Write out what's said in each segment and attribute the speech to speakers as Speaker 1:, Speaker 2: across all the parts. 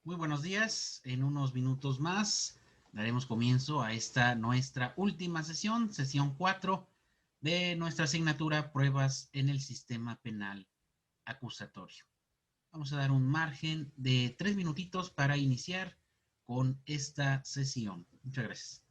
Speaker 1: Muy buenos días. En unos minutos más daremos comienzo a esta nuestra última sesión, sesión 4 de nuestra asignatura Pruebas en el Sistema Penal Acusatorio. Vamos a dar un margen de 3 minutitos para iniciar con esta sesión. Muchas gracias.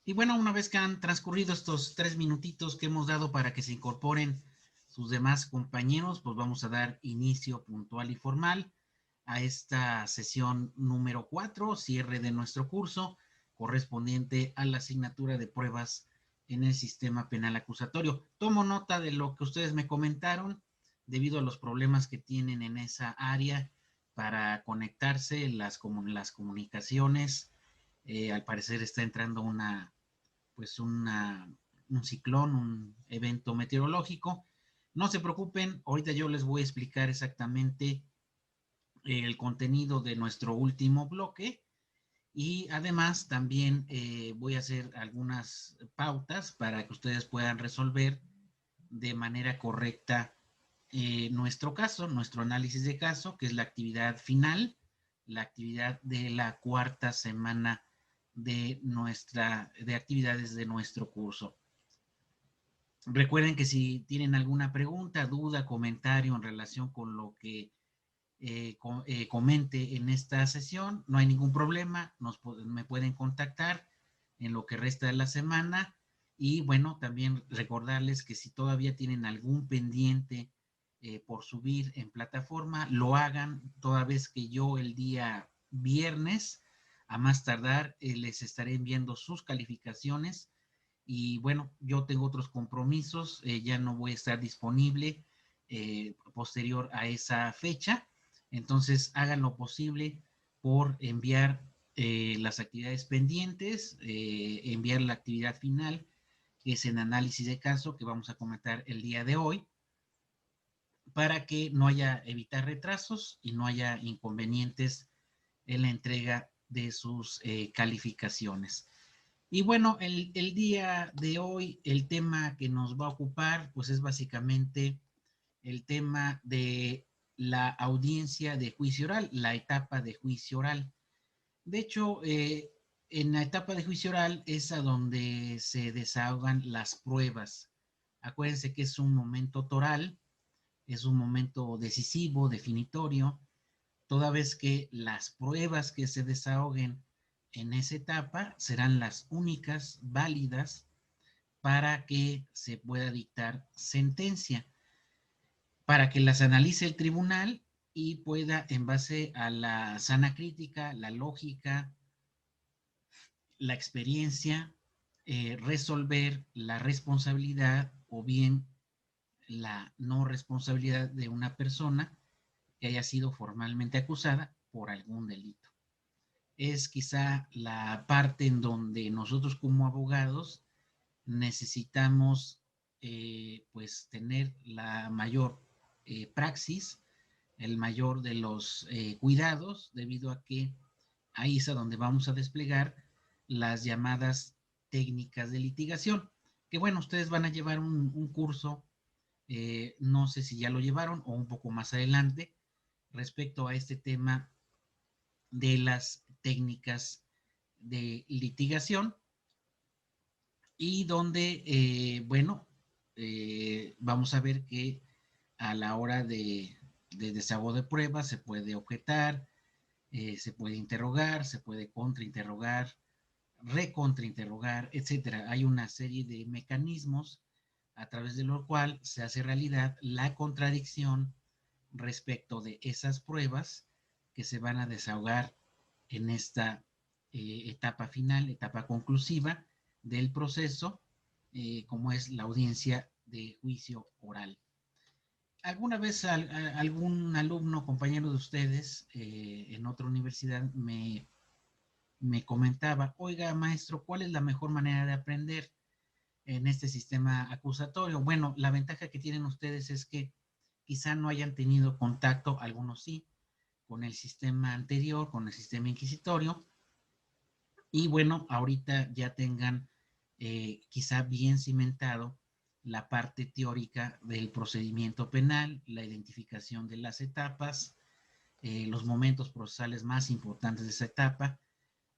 Speaker 1: Y bueno, una vez que han transcurrido estos 3 minutitos que hemos dado para que se incorporen sus demás compañeros, pues vamos a dar inicio puntual y formal a esta sesión número 4, cierre de nuestro curso, correspondiente a la asignatura de pruebas en el sistema penal acusatorio. Tomo nota de lo que ustedes me comentaron debido a los problemas que tienen en esa área para conectarse, las comunicaciones. Al parecer está entrando pues un ciclón, un evento meteorológico. No se preocupen, ahorita yo les voy a explicar exactamente el contenido de nuestro último bloque y además también voy a hacer algunas pautas para que ustedes puedan resolver de manera correcta nuestro caso, nuestro análisis de caso, que es la actividad final, la actividad de la cuarta semana de actividades de nuestro curso. Recuerden que si tienen alguna pregunta, duda, comentario en relación con lo que comente en esta sesión, no hay ningún problema, me pueden contactar en lo que resta de la semana y bueno, también recordarles que si todavía tienen algún pendiente por subir en plataforma, lo hagan toda vez que yo el día viernes, a más tardar, les estaré enviando sus calificaciones y bueno, yo tengo otros compromisos, ya no voy a estar disponible posterior a esa fecha, Entonces, hagan lo posible por enviar las actividades pendientes, enviar la actividad final, que es en análisis de caso, que vamos a comentar el día de hoy, para que no haya, evitar retrasos y no haya inconvenientes en la entrega de sus calificaciones. Y bueno, el día de hoy, el tema que nos va a ocupar, pues es básicamente el tema de la audiencia de juicio oral, la etapa de juicio oral. De hecho, en la etapa de juicio oral es a donde se desahogan las pruebas. Acuérdense que es un momento toral, es un momento decisivo, definitorio, toda vez que las pruebas que se desahoguen en esa etapa serán las únicas válidas para que se pueda dictar sentencia, para que las analice el tribunal y pueda, en base a la sana crítica, la lógica, la experiencia, resolver la responsabilidad o bien la no responsabilidad de una persona que haya sido formalmente acusada por algún delito. Es quizá la parte en donde nosotros como abogados necesitamos pues tener la mayor praxis, el mayor de los cuidados, debido a que ahí es a donde vamos a desplegar las llamadas técnicas de litigación, que bueno, ustedes van a llevar un curso, no sé si ya lo llevaron o un poco más adelante, respecto a este tema de las técnicas de litigación y donde, bueno, vamos a ver que a la hora de desahogo de pruebas se puede objetar, se puede interrogar, se puede contrainterrogar, recontrainterrogar, etcétera. Hay una serie de mecanismos a través de lo cual se hace realidad la contradicción respecto de esas pruebas que se van a desahogar en esta etapa final, etapa conclusiva del proceso, como es la audiencia de juicio oral. ¿Alguna vez algún alumno, compañero de ustedes en otra universidad me comentaba, oiga, maestro, ¿cuál es la mejor manera de aprender en este sistema acusatorio? Bueno, la ventaja que tienen ustedes es que quizá no hayan tenido contacto, algunos sí, con el sistema anterior, con el sistema inquisitorio, y bueno, ahorita ya tengan quizá bien cimentado la parte teórica del procedimiento penal, la identificación de las etapas, los momentos procesales más importantes de esa etapa,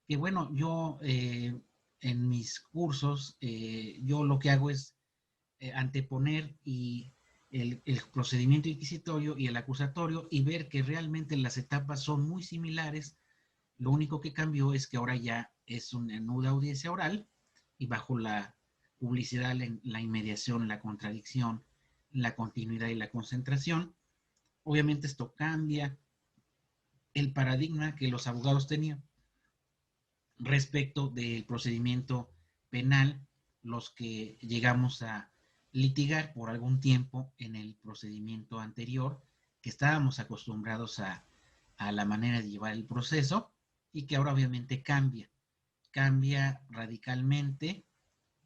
Speaker 1: que bueno, yo en mis cursos, yo lo que hago es anteponer el procedimiento inquisitorio y el acusatorio y ver que realmente las etapas son muy similares. Lo único que cambió es que ahora ya es una nuda audiencia oral y bajo la publicidad, la inmediación, la contradicción, la continuidad y la concentración. Obviamente esto cambia el paradigma que los abogados tenían respecto del procedimiento penal, los que llegamos a litigar por algún tiempo en el procedimiento anterior, que estábamos acostumbrados a la manera de llevar el proceso y que ahora obviamente cambia radicalmente,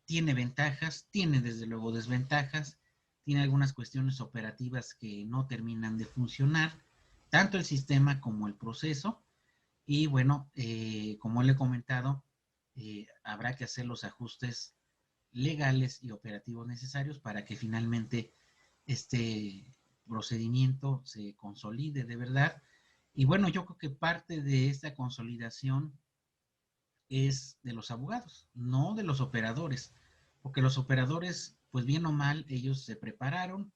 Speaker 1: tiene ventajas, tiene desde luego desventajas, tiene algunas cuestiones operativas que no terminan de funcionar, tanto el sistema como el proceso, y bueno, como le he comentado, habrá que hacer los ajustes legales y operativos necesarios para que finalmente este procedimiento se consolide de verdad. Y bueno, yo creo que parte de esta consolidación es de los abogados, no de los operadores, porque los operadores, pues bien o mal, ellos se prepararon,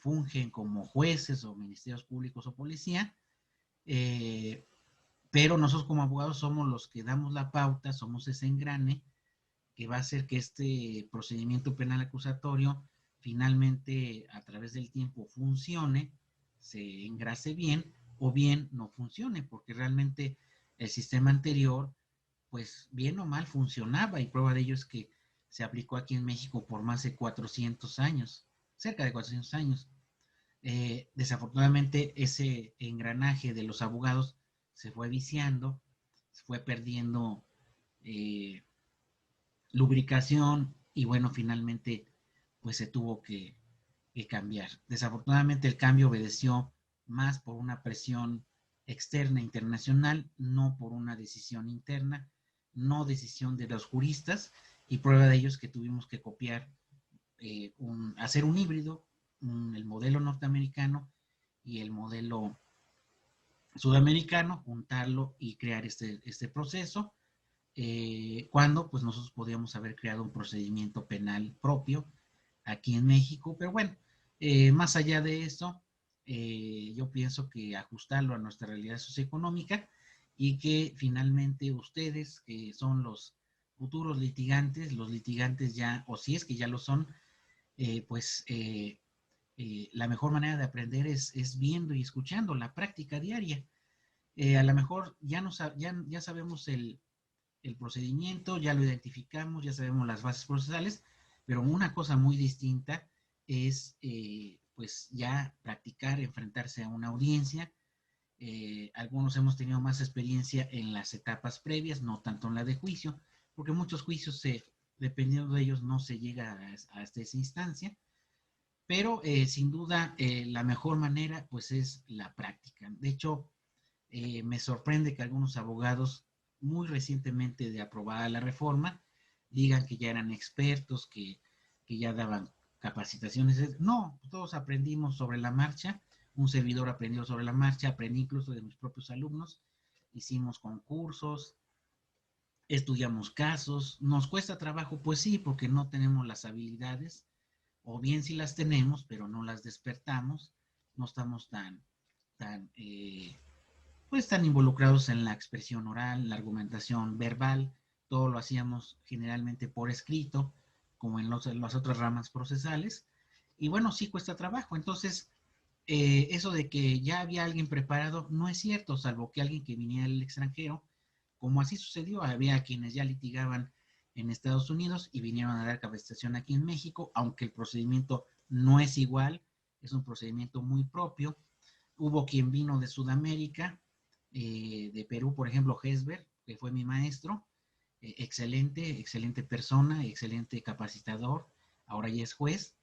Speaker 1: fungen como jueces o ministerios públicos o policía, eh, pero nosotros como abogados somos los que damos la pauta, somos ese engrane que va a hacer que este procedimiento penal acusatorio finalmente a través del tiempo funcione, se engrase bien o bien no funcione, porque realmente el sistema anterior, pues bien o mal funcionaba y prueba de ello es que se aplicó aquí en México por más de 400 años, cerca de 400 años. Desafortunadamente ese engranaje de los abogados se fue viciando, se fue perdiendo lubricación y bueno, finalmente pues se tuvo que cambiar. Desafortunadamente el cambio obedeció más por una presión externa internacional, no por una decisión interna, no decisión de los juristas, y prueba de ello es que tuvimos que copiar, hacer un híbrido, el modelo norteamericano y el modelo sudamericano, juntarlo y crear este proceso, cuando pues nosotros podíamos haber creado un procedimiento penal propio aquí en México, pero bueno, más allá de eso, yo pienso que ajustarlo a nuestra realidad socioeconómica y que finalmente ustedes, que son los futuros litigantes, los litigantes ya, o si es que ya lo son, pues la mejor manera de aprender es viendo y escuchando la práctica diaria. A lo mejor ya sabemos el procedimiento, ya lo identificamos, ya sabemos las bases procesales, pero una cosa muy distinta es pues ya practicar, enfrentarse a una audiencia. Algunos hemos tenido más experiencia en las etapas previas, no tanto en la de juicio, porque muchos juicios, dependiendo de ellos, no se llega hasta esa instancia, pero sin duda la mejor manera pues es la práctica. De hecho, me sorprende que algunos abogados muy recientemente de aprobada la reforma digan que ya eran expertos, que ya daban capacitaciones. No, todos aprendimos sobre la marcha, un servidor aprendió sobre la marcha, aprendí incluso de mis propios alumnos, hicimos concursos, estudiamos casos, nos cuesta trabajo, pues sí, porque no tenemos las habilidades, o bien sí las tenemos, pero no las despertamos, no estamos tan pues están involucrados en la expresión oral, la argumentación verbal, todo lo hacíamos generalmente por escrito, como en las otras ramas procesales, y bueno, sí cuesta trabajo. Entonces, eso de que ya había alguien preparado no es cierto, salvo que alguien que viniera del extranjero, como así sucedió, había quienes ya litigaban en Estados Unidos y vinieron a dar capacitación aquí en México, aunque el procedimiento no es igual, es un procedimiento muy propio. Hubo quien vino de Sudamérica, de Perú, por ejemplo, Hesber, que fue mi maestro, excelente, excelente persona, excelente capacitador, ahora ya es juez.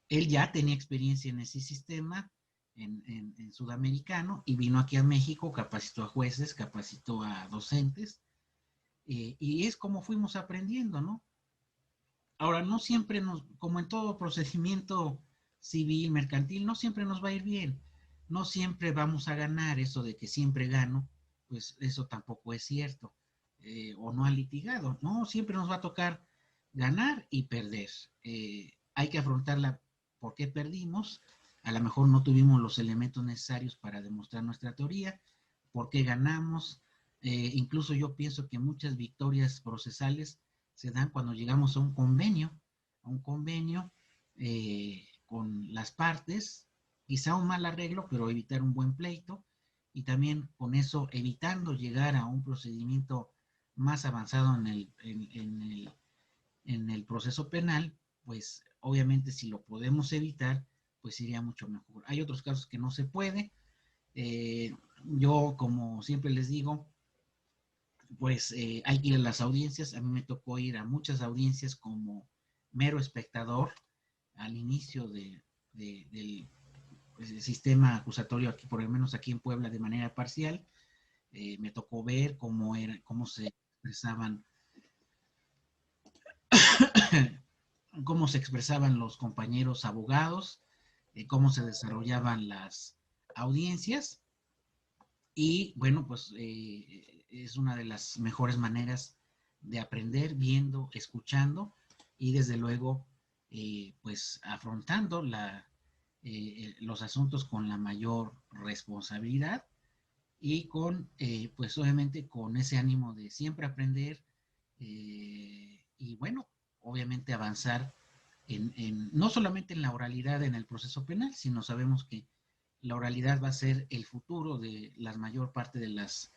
Speaker 1: Él ya tenía experiencia en ese sistema en sudamericano y vino aquí a México, capacitó a jueces, capacitó a docentes, y es como fuimos aprendiendo, ¿no? Ahora, no siempre como en todo procedimiento civil, mercantil, no siempre nos va a ir bien, no siempre vamos a ganar. Eso de que siempre gano, pues eso tampoco es cierto, o no ha litigado, no, siempre nos va a tocar ganar y perder. Hay que afrontarla por qué perdimos, a lo mejor no tuvimos los elementos necesarios para demostrar nuestra teoría, por qué ganamos. Incluso yo pienso que muchas victorias procesales se dan cuando llegamos a un convenio con las partes, quizá un mal arreglo, pero evitar un buen pleito, y también con eso evitando llegar a un procedimiento más avanzado en el proceso penal, pues obviamente si lo podemos evitar, pues iría mucho mejor. Hay otros casos que no se puede. Eh, yo, como siempre les digo, pues hay que ir a las audiencias. A mí me tocó ir a muchas audiencias como mero espectador al inicio del pues, el sistema acusatorio aquí, por lo menos aquí en Puebla, de manera parcial. Me tocó ver cómo se expresaban, cómo se expresaban los compañeros abogados, cómo se desarrollaban las audiencias. Y bueno, pues es una de las mejores maneras de aprender, viendo, escuchando y desde luego, pues afrontando los asuntos con la mayor responsabilidad y con, pues obviamente con ese ánimo de siempre aprender, y bueno, obviamente avanzar no solamente en la oralidad en el proceso penal, sino sabemos que la oralidad va a ser el futuro de la mayor parte de las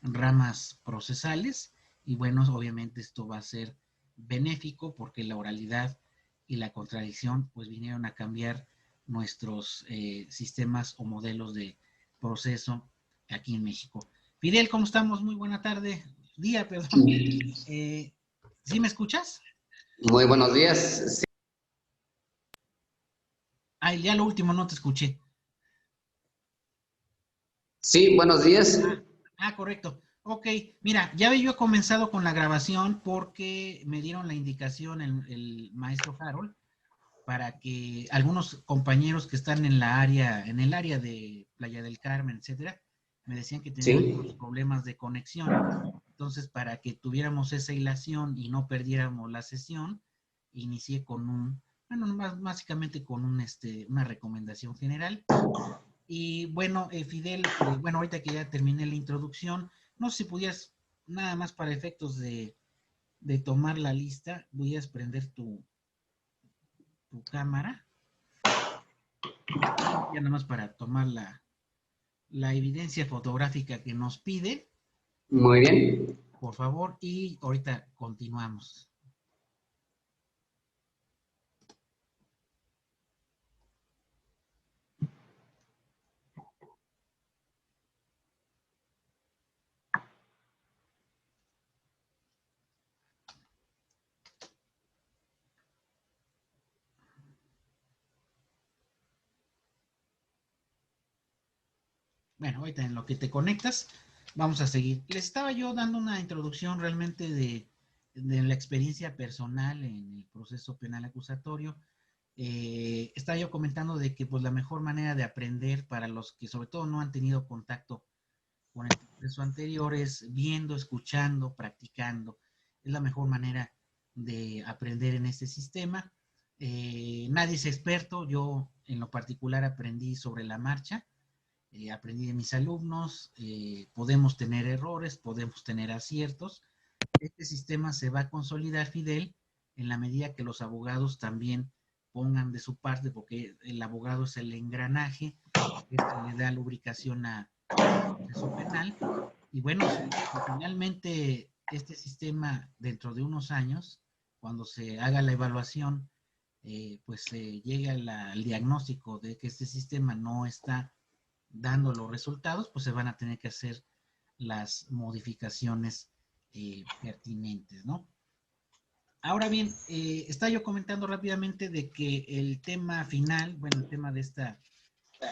Speaker 1: ramas procesales y bueno, obviamente esto va a ser benéfico porque la oralidad y la contradicción pues vinieron a cambiar nuestros sistemas o modelos de proceso aquí en México. Fidel, ¿cómo estamos? Muy buena tarde, día, perdón. ¿Sí me escuchas?
Speaker 2: Muy buenos días. Sí,
Speaker 1: Ay, ya lo último no te escuché.
Speaker 2: sí, buenos días.
Speaker 1: Correcto. Ok, mira, ya había yo comenzado con la grabación porque me dieron la indicación el maestro Harold para que algunos compañeros que están en la área, en el área de Playa del Carmen, etcétera, me decían que tenían algunos
Speaker 2: Sí,
Speaker 1: problemas de conexión. Entonces, para que tuviéramos esa hilación y no perdiéramos la sesión, inicié con bueno, básicamente con una recomendación general. Y bueno, Fidel, bueno, ahorita que ya terminé la introducción, no sé si pudieras, nada más para efectos de tomar la lista, pudieras prender tu cámara, ya nada más para tomar la evidencia fotográfica que nos pide,
Speaker 2: muy bien.
Speaker 1: por favor, y ahorita continuamos. Bueno, ahorita en lo que te conectas, vamos a seguir. Les estaba yo dando una introducción realmente de la experiencia personal en el proceso penal acusatorio. Estaba yo comentando de que pues la mejor manera de aprender para los que sobre todo no han tenido contacto con el proceso anterior es viendo, escuchando, practicando. Es la mejor manera de aprender en este sistema. Nadie es experto, yo en lo particular aprendí sobre la marcha, aprendí de mis alumnos, podemos tener errores, podemos tener aciertos. Este sistema se va a consolidar, Fidel, en la medida que los abogados también pongan de su parte, porque el abogado es el engranaje, es que le da lubricación al proceso penal. Y bueno, si finalmente este sistema dentro de unos años, cuando se haga la evaluación, pues se llega al diagnóstico de que este sistema no está dando los resultados, pues se van a tener que hacer las modificaciones pertinentes, ¿no? Ahora bien, está yo comentando rápidamente de que el tema final, bueno, el tema de esta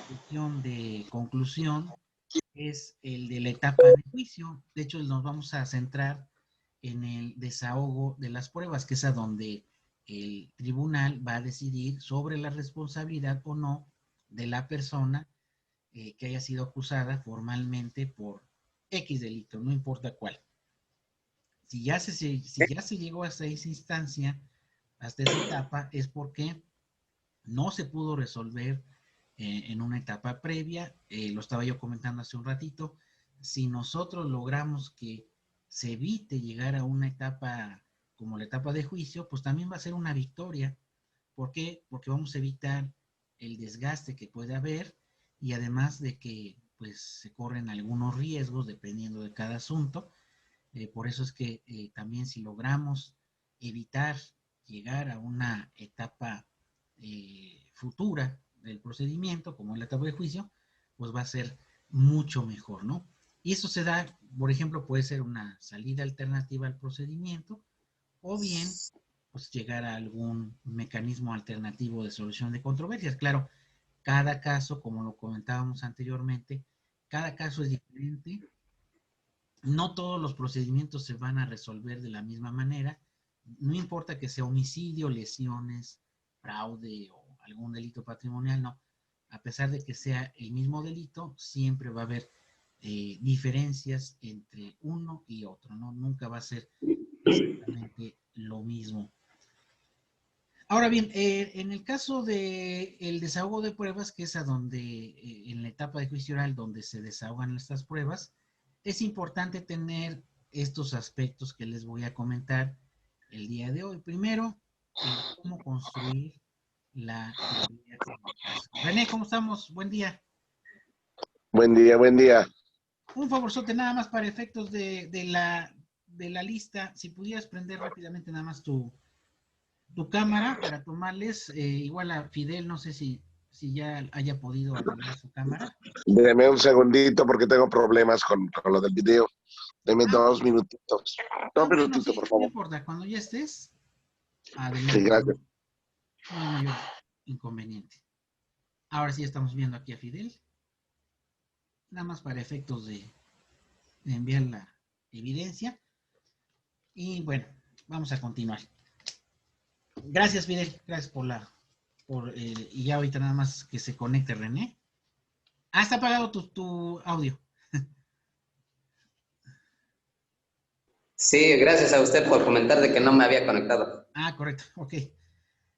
Speaker 1: sesión de conclusión es el de la etapa de juicio. De hecho, nos vamos a centrar en el desahogo de las pruebas, que es a donde el tribunal va a decidir sobre la responsabilidad o no de la persona que haya sido acusada formalmente por X delito, no importa cuál. Si ya se llegó hasta esa instancia, hasta esa etapa, es porque no se pudo resolver en una etapa previa. Lo estaba yo comentando hace un ratito. Si nosotros logramos que se evite llegar a una etapa como la etapa de juicio, pues también va a ser una victoria. ¿Por qué? Porque vamos a evitar el desgaste que puede haber y además de que pues se corren algunos riesgos dependiendo de cada asunto. Por eso es que también si logramos evitar llegar a una etapa futura del procedimiento, como es la etapa de juicio, pues va a ser mucho mejor, ¿no? Y eso se da, por ejemplo, puede ser una salida alternativa al procedimiento o bien pues llegar a algún mecanismo alternativo de solución de controversias. Claro, cada caso, como lo comentábamos anteriormente, cada caso es diferente, no todos los procedimientos se van a resolver de la misma manera, no importa que sea homicidio, lesiones, fraude o algún delito patrimonial, no. A pesar de que sea el mismo delito, siempre va a haber diferencias entre uno y otro, ¿no? Nunca va a ser exactamente lo mismo. Ahora bien, en el caso de el desahogo de pruebas, que es a donde, en la etapa de juicio oral, donde se desahogan estas pruebas, es importante tener estos aspectos que les voy a comentar el día de hoy. Primero, cómo construir la teoría del caso. René, ¿cómo estamos? Buen día.
Speaker 3: Buen día, buen día.
Speaker 1: Un favorzote nada más para efectos de la lista, si pudieras prender rápidamente nada más tu cámara para tomarles, igual a Fidel, no sé si ya haya podido arreglar su cámara.
Speaker 3: Deme un segundito porque tengo problemas con lo del video. Deme
Speaker 1: Ah, ok.
Speaker 3: 2 minutitos.
Speaker 1: Ah,
Speaker 3: Dos
Speaker 1: bueno,
Speaker 3: minutitos, por
Speaker 1: sí, no
Speaker 3: favor.
Speaker 1: importa. Cuando ya estés,
Speaker 3: Sí,
Speaker 1: adelante,
Speaker 3: gracias.
Speaker 1: no hay mayor inconveniente. Ahora sí estamos viendo aquí a Fidel, nada más para efectos de enviar la evidencia. Y bueno, vamos a continuar. Gracias, Fidel, gracias y ya ahorita nada más que se conecte René. Ah, está apagado tu audio.
Speaker 2: Sí, gracias a usted por comentar de que no me había conectado.
Speaker 1: Ah, correcto, ok.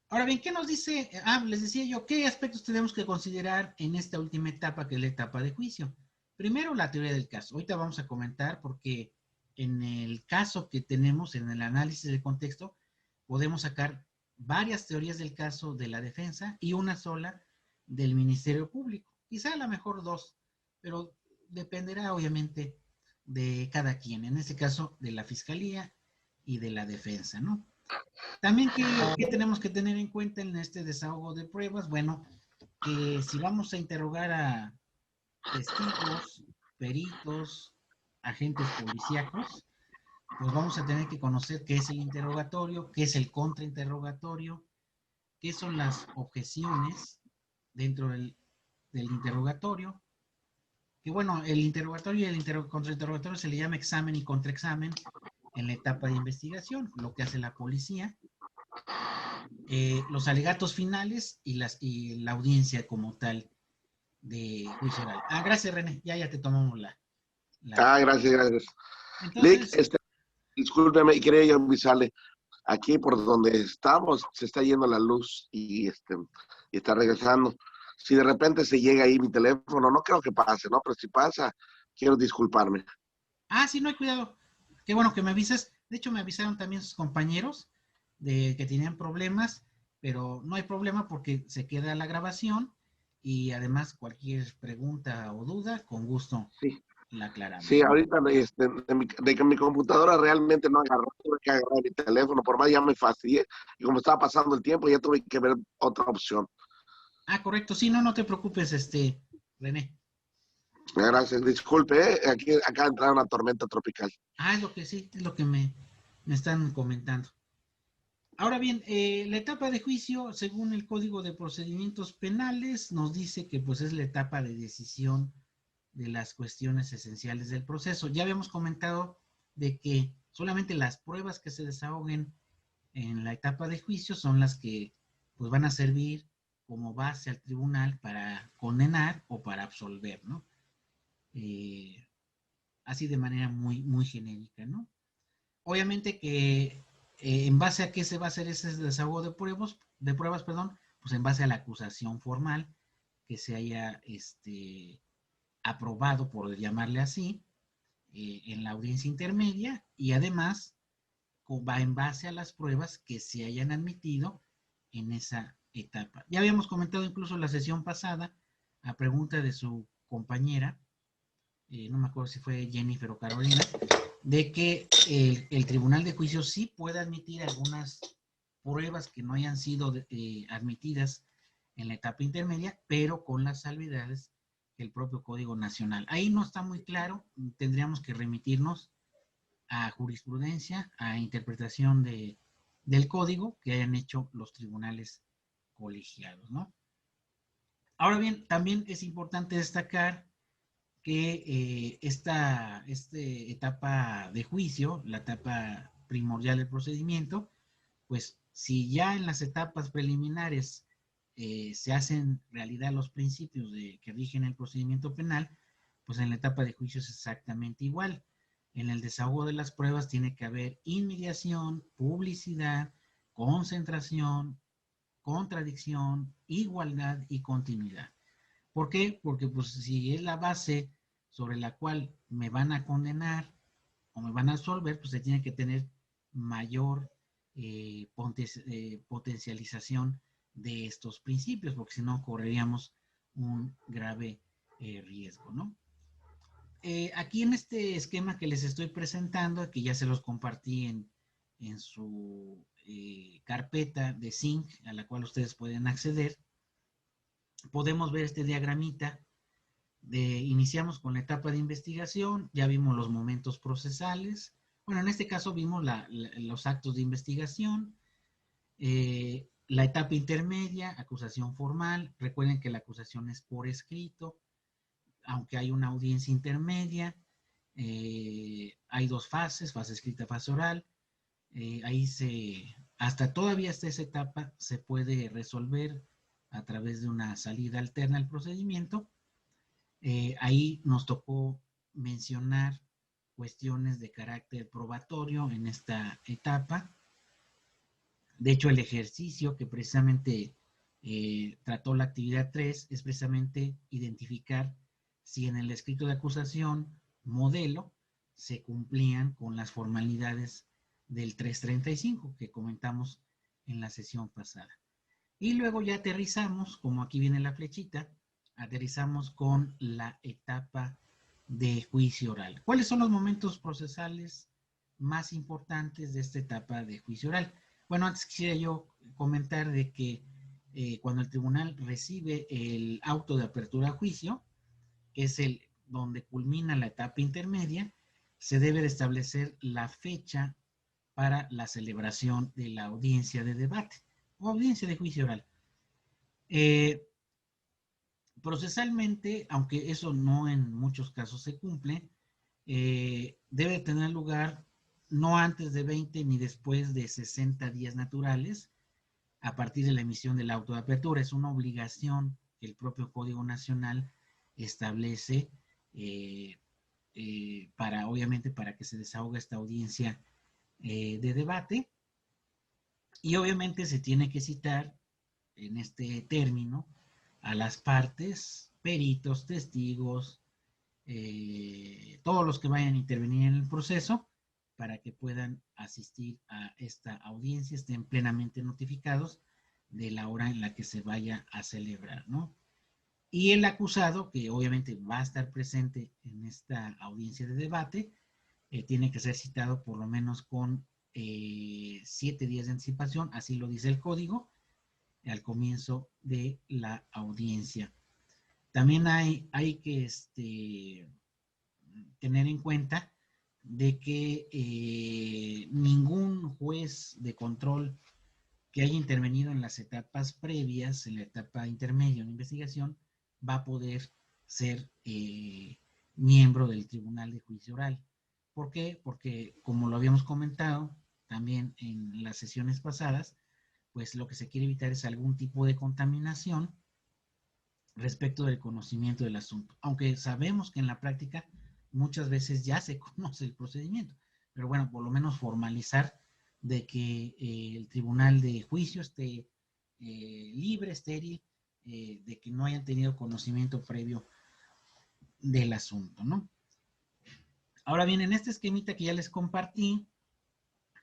Speaker 1: Ahora bien, ¿qué nos dice? Les decía yo, ¿qué aspectos tenemos que considerar en esta última etapa, que es la etapa de juicio? Primero, la teoría del caso. Ahorita vamos a comentar porque en el caso que tenemos, en el análisis del contexto, podemos sacar varias teorías del caso de la defensa y una sola del Ministerio Público. Quizá a lo mejor dos, pero dependerá obviamente de cada quien. En este caso, de la Fiscalía y de la defensa, ¿no? También, ¿qué tenemos que tener en cuenta en este desahogo de pruebas? Bueno, que si vamos a interrogar a testigos, peritos, agentes policíacos, pues vamos a tener que conocer qué es el interrogatorio, qué es el contrainterrogatorio, qué son las objeciones dentro del interrogatorio, que bueno, el interrogatorio y el contrainterrogatorio se le llama examen y contraexamen en la etapa de investigación, lo que hace la policía, los alegatos finales y la audiencia como tal de juicio oral. Ah, gracias, René. Ya te tomamos la.
Speaker 3: Gracias, gracias. Lick,
Speaker 1: Entonces,
Speaker 3: discúlpeme y quería yo avisarle. Aquí por donde estamos se está yendo la luz y está regresando. Si de repente se llega ahí mi teléfono, no creo que pase, ¿no? Pero si pasa, quiero disculparme.
Speaker 1: sí, no hay cuidado. Qué bueno que me avisas. De hecho, me avisaron también sus compañeros de que tenían problemas, pero no hay problema porque se queda la grabación y además cualquier pregunta o duda, con gusto
Speaker 3: Sí,
Speaker 1: la aclaramos,
Speaker 3: sí,
Speaker 1: ¿no?
Speaker 3: ahorita de que mi computadora realmente no agarró, tuve que agarrar mi teléfono, por más ya me fastidié, y como estaba pasando el tiempo, ya tuve que ver otra opción.
Speaker 1: Ah, correcto. Sí, no te preocupes, René.
Speaker 3: Gracias, disculpe, aquí acá entra una tormenta tropical.
Speaker 1: Es lo que sí, es lo que me están comentando. Ahora bien, la etapa de juicio, según el Código de Procedimientos Penales, nos dice que pues es la etapa de decisión de las cuestiones esenciales del proceso. Ya habíamos comentado de que solamente las pruebas que se desahoguen en la etapa de juicio son las que pues van a servir como base al tribunal para condenar o para absolver, ¿no? Eh, Así de manera muy genérica, ¿no? Obviamente que en base a qué se va a hacer ese desahogo de pruebas, perdón, pues en base a la acusación formal que se haya aprobado, por llamarle así, en la audiencia intermedia y además va en base a las pruebas que se hayan admitido en esa etapa. Ya habíamos comentado incluso en la sesión pasada, a pregunta de su compañera, no me acuerdo si fue Jennifer o Carolina, de que el Tribunal de Juicio sí puede admitir algunas pruebas que no hayan sido admitidas en la etapa intermedia, pero con las salvedades del propio Código Nacional. Ahí no está muy claro, tendríamos que remitirnos a jurisprudencia, a interpretación del código que hayan hecho los tribunales colegiados, ¿no? Ahora bien, también es importante destacar que esta etapa de juicio, la etapa primordial del procedimiento, pues si ya en las etapas preliminares se hacen realidad los principios que rigen el procedimiento penal, pues en la etapa de juicio es exactamente igual. En el desahogo de las pruebas tiene que haber inmediación, publicidad, concentración, contradicción, igualdad y continuidad. ¿Por qué? Porque pues si es la base sobre la cual me van a condenar o me van a absolver, pues se tiene que tener mayor potencialización de estos principios, porque si no correríamos un grave riesgo, ¿no? Aquí en este esquema que les estoy presentando, que ya se los compartí en su carpeta de Zinc, a la cual ustedes pueden acceder, podemos ver este diagramita. Iniciamos con la etapa de investigación, ya vimos los momentos procesales. Bueno, en este caso vimos los actos de investigación, la etapa intermedia, acusación formal. Recuerden que la acusación es por escrito, aunque hay una audiencia intermedia. Hay dos fases, fase escrita, fase oral. Todavía hasta esa etapa se puede resolver a través de una salida alterna al procedimiento. Ahí nos tocó mencionar cuestiones de carácter probatorio en esta etapa. De hecho, el ejercicio que precisamente trató la actividad 3 es precisamente identificar si en el escrito de acusación modelo se cumplían con las formalidades del 335 que comentamos en la sesión pasada. Y luego ya aterrizamos, como aquí viene la flechita, aterrizamos con la etapa de juicio oral. ¿Cuáles son los momentos procesales más importantes de esta etapa de juicio oral? Bueno, antes quisiera yo comentar de que cuando el tribunal recibe el auto de apertura a juicio, que es donde culmina la etapa intermedia, se debe de establecer la fecha para la celebración de la audiencia de debate o audiencia de juicio oral. Procesalmente, aunque eso no en muchos casos se cumple, debe tener lugar no antes de 20 ni después de 60 días naturales a partir de la emisión del auto de apertura. Es una obligación que el propio Código Nacional establece obviamente, para que se desahogue esta audiencia de debate. Y obviamente se tiene que citar en este término a las partes, peritos, testigos, todos los que vayan a intervenir en el proceso para que puedan asistir a esta audiencia, estén plenamente notificados de la hora en la que se vaya a celebrar, ¿no? Y el acusado, que obviamente va a estar presente en esta audiencia de debate, tiene que ser citado por lo menos con 7 días de anticipación, así lo dice el código, al comienzo de la audiencia. También hay que tener en cuenta de que ningún juez de control que haya intervenido en las etapas previas, en la etapa intermedia de investigación, va a poder ser miembro del Tribunal de Juicio Oral. ¿Por qué? Porque, como lo habíamos comentado también en las sesiones pasadas, pues lo que se quiere evitar es algún tipo de contaminación respecto del conocimiento del asunto. Aunque sabemos que en la práctica muchas veces ya se conoce el procedimiento, pero bueno, por lo menos formalizar de que el tribunal de juicio esté libre, estéril, de que no hayan tenido conocimiento previo del asunto, ¿no? Ahora bien, en este esquemita que ya les compartí,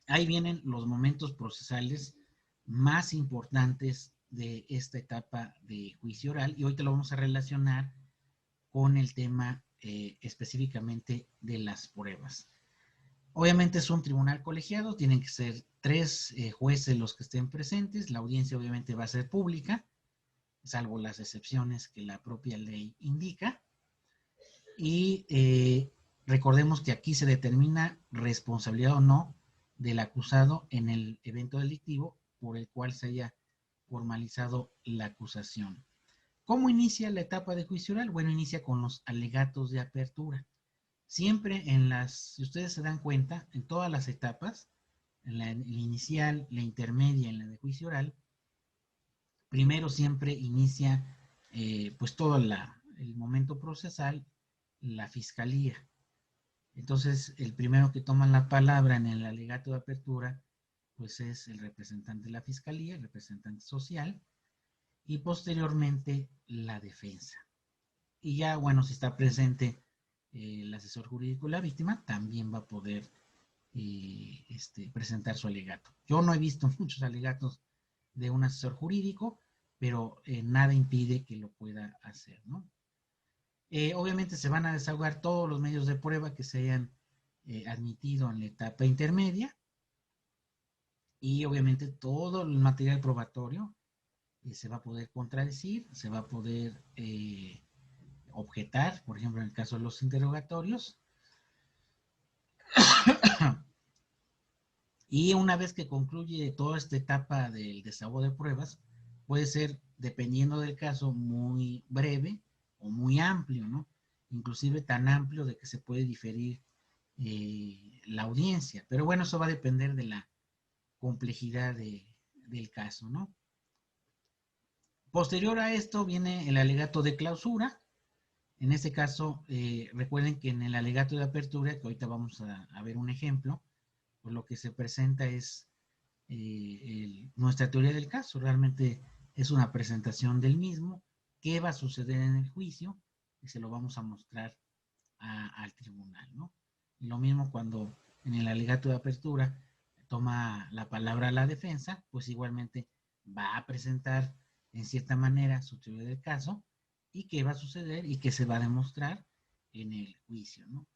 Speaker 1: ahí vienen los momentos procesales más importantes de esta etapa de juicio oral, y hoy te lo vamos a relacionar con el tema específicamente de las pruebas. Obviamente es un tribunal colegiado, tienen que ser 3 jueces los que estén presentes, la audiencia obviamente va a ser pública, salvo las excepciones que la propia ley indica, y recordemos que aquí se determina responsabilidad o no del acusado en el evento delictivo por el cual se haya formalizado la acusación. ¿Cómo inicia la etapa de juicio oral? Bueno, inicia con los alegatos de apertura. Siempre si ustedes se dan cuenta, en todas las etapas, en la inicial, la intermedia, en la de juicio oral, primero siempre inicia pues todo el momento procesal, la fiscalía. Entonces, el primero que toma la palabra en el alegato de apertura, pues es el representante de la fiscalía, el representante social, y posteriormente la defensa. Y ya, bueno, si está presente el asesor jurídico de la víctima, también va a poder presentar su alegato. Yo no he visto muchos alegatos de un asesor jurídico, pero nada impide que lo pueda hacer, ¿no? Obviamente se van a desahogar todos los medios de prueba que se hayan admitido en la etapa intermedia, y obviamente todo el material probatorio se va a poder contradecir, se va a poder objetar, por ejemplo, en el caso de los interrogatorios. Y una vez que concluye toda esta etapa del desahogo de pruebas, puede ser, dependiendo del caso, muy breve o muy amplio, ¿no? Inclusive tan amplio de que se puede diferir la audiencia. Pero bueno, eso va a depender de la complejidad del caso, ¿no? Posterior a esto viene el alegato de clausura. En este caso, recuerden que en el alegato de apertura, que ahorita vamos a ver un ejemplo, pues lo que se presenta es nuestra teoría del caso. Realmente es una presentación del mismo, qué va a suceder en el juicio, y se lo vamos a mostrar al tribunal, ¿no? Y lo mismo cuando en el alegato de apertura toma la palabra la defensa, pues igualmente va a presentar en cierta manera su teoría del caso y qué va a suceder y qué se va a demostrar en el juicio, ¿no?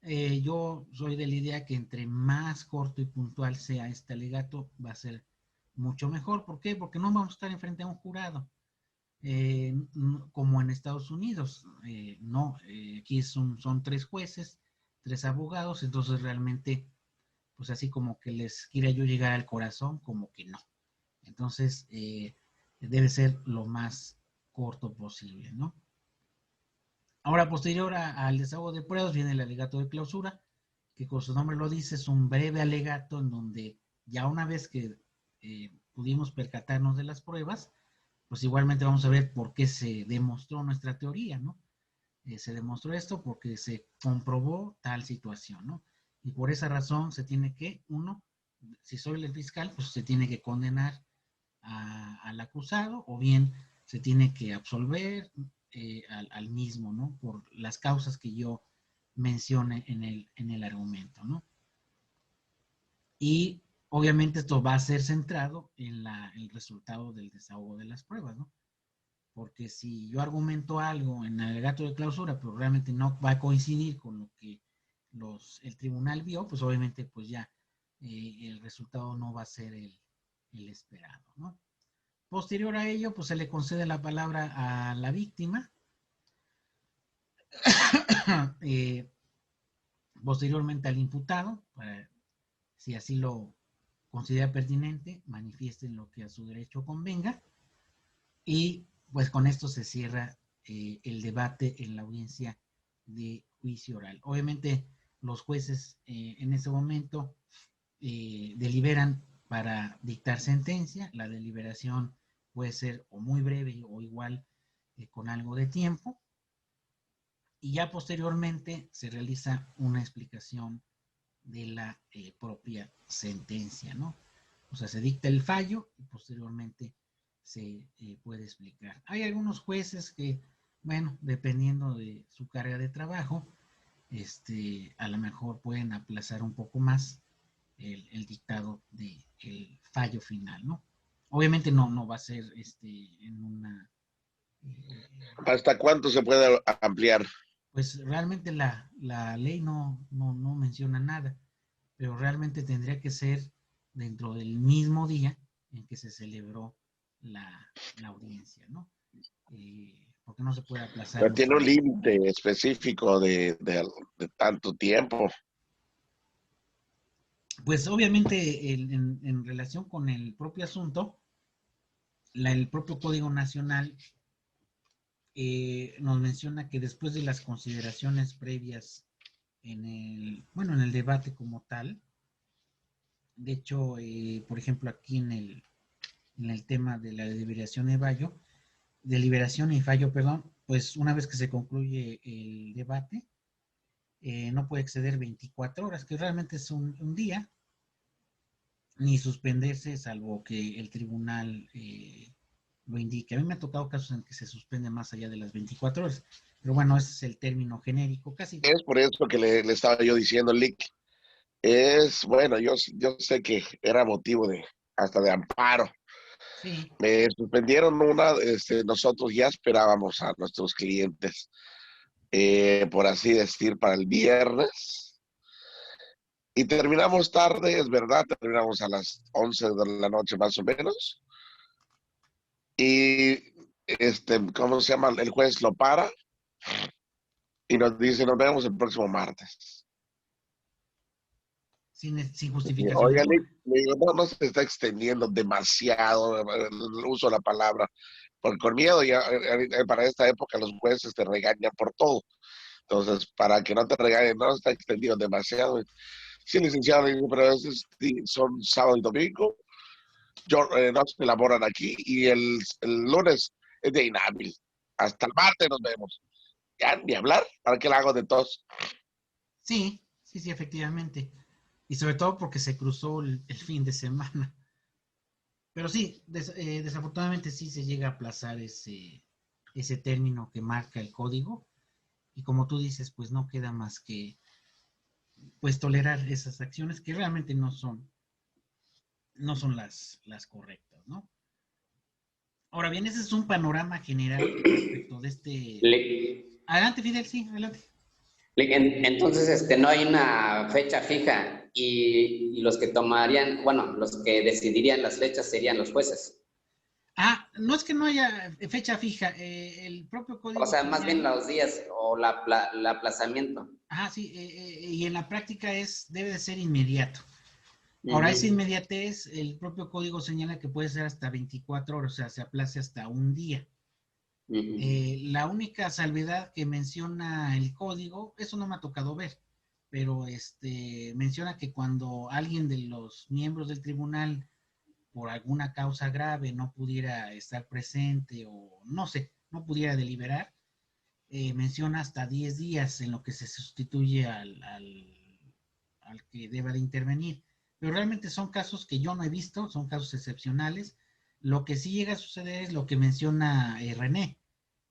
Speaker 1: Yo soy de la idea que entre más corto y puntual sea este alegato, va a ser mucho mejor. ¿Por qué? Porque no vamos a estar enfrente a un jurado, como en Estados Unidos. No, aquí son 3 jueces, 3 abogados, entonces realmente, pues así como que les quiera yo llegar al corazón, como que no. Entonces, debe ser lo más corto posible, ¿no? Ahora, posterior al desahogo de pruebas, viene el alegato de clausura, que como su nombre lo dice, es un breve alegato en donde ya una vez que pudimos percatarnos de las pruebas, pues igualmente vamos a ver por qué se demostró nuestra teoría, ¿no? Se demostró esto porque se comprobó tal situación, ¿no? Y por esa razón se tiene que, uno, si soy el fiscal, pues se tiene que condenar al acusado, o bien se tiene que absolver al mismo, ¿no? Por las causas que yo mencione en el argumento, ¿no? Y obviamente esto va a ser centrado en el resultado del desahogo de las pruebas, ¿no? Porque si yo argumento algo en el alegato de clausura, pero realmente no va a coincidir con lo que el tribunal vio, pues obviamente pues ya el resultado no va a ser el esperado, ¿no? Posterior a ello, pues se le concede la palabra a la víctima. Posteriormente al imputado, para, si así lo considera pertinente, manifiesten lo que a su derecho convenga. Y pues con esto se cierra el debate en la audiencia de juicio oral. Obviamente los jueces en ese momento deliberan para dictar sentencia. La deliberación puede ser o muy breve o igual con algo de tiempo. Y ya posteriormente se realiza una explicación de la propia sentencia, ¿no? O sea, se dicta el fallo y posteriormente se puede explicar. Hay algunos jueces que, bueno, dependiendo de su carga de trabajo, a lo mejor pueden aplazar un poco más el dictado del fallo final, ¿no? Obviamente no va a ser en una...
Speaker 3: ¿Hasta cuánto se puede ampliar?
Speaker 1: Pues realmente la ley no menciona nada, pero realmente tendría que ser dentro del mismo día en que se celebró la audiencia, ¿no? Porque no se puede aplazar
Speaker 3: Pero
Speaker 1: mucho
Speaker 3: tiene un
Speaker 1: más.
Speaker 3: límite específico de tanto tiempo.
Speaker 1: Pues obviamente en relación con el propio asunto, el propio Código Nacional nos menciona que después de las consideraciones previas en el debate como tal, de hecho, por ejemplo, aquí en el tema de la deliberación y fallo, perdón, pues una vez que se concluye el debate, no puede exceder 24 horas, que realmente es un día, ni suspenderse, salvo que el tribunal lo indique. A mí me ha tocado casos en que se suspende más allá de las 24 horas, pero bueno, ese es el término genérico, casi.
Speaker 3: Es por eso que le estaba yo diciendo, Lick. Es, bueno, yo sé que era motivo hasta de amparo.
Speaker 1: Sí,
Speaker 3: Me suspendieron una, nosotros ya esperábamos a nuestros clientes, por así decir, para el viernes. Y terminamos tarde, es verdad, terminamos a las 11 de la noche más o menos. Y, ¿cómo se llama? El juez lo para y nos dice, nos vemos el próximo martes.
Speaker 1: Sin justificación
Speaker 3: Oiga,
Speaker 1: alguna.
Speaker 3: le digo, no, no se está extendiendo demasiado el uso de la palabra, porque con miedo ya, para esta época los jueces te regañan por todo. Entonces, para que no te regañen, no se está extendiendo demasiado. Sí, licenciado, le digo, pero sí, son sábado y domingo, yo, no se elaboran aquí y el lunes es de inhábil. Hasta el martes nos vemos. Ya, ni hablar, ¿para qué la hago de tos?
Speaker 1: Sí, sí, sí, efectivamente. Y sobre todo porque se cruzó el fin de semana. Pero sí, desafortunadamente sí se llega a aplazar ese término que marca el código. Y como tú dices, pues no queda más que pues tolerar esas acciones que realmente no son las correctas, ¿no? Ahora bien, ese es un panorama general respecto de este.
Speaker 2: Le-
Speaker 1: Adelante, Fidel, sí, adelante.
Speaker 2: Entonces, no hay una fecha fija y los que tomarían, bueno, los que decidirían las fechas serían los jueces.
Speaker 1: No es que no haya fecha fija, el propio
Speaker 2: O
Speaker 1: código
Speaker 2: sea, más bien
Speaker 1: señala.
Speaker 2: los días o el aplazamiento.
Speaker 1: Sí, y en la práctica debe de ser inmediato. Ahora, esa
Speaker 2: Ujú,
Speaker 1: inmediatez, el propio código señala que puede ser hasta 24 horas, o sea, se aplace hasta un día.
Speaker 2: ujú,
Speaker 1: La única salvedad que menciona el código, eso no me ha tocado ver, pero menciona que cuando alguien de los miembros del tribunal por alguna causa grave no pudiera estar presente o no sé, no pudiera deliberar, menciona hasta 10 días en lo que se sustituye al que deba de intervenir. Pero realmente son casos que yo no he visto, son casos excepcionales. Lo que sí llega a suceder es lo que menciona René,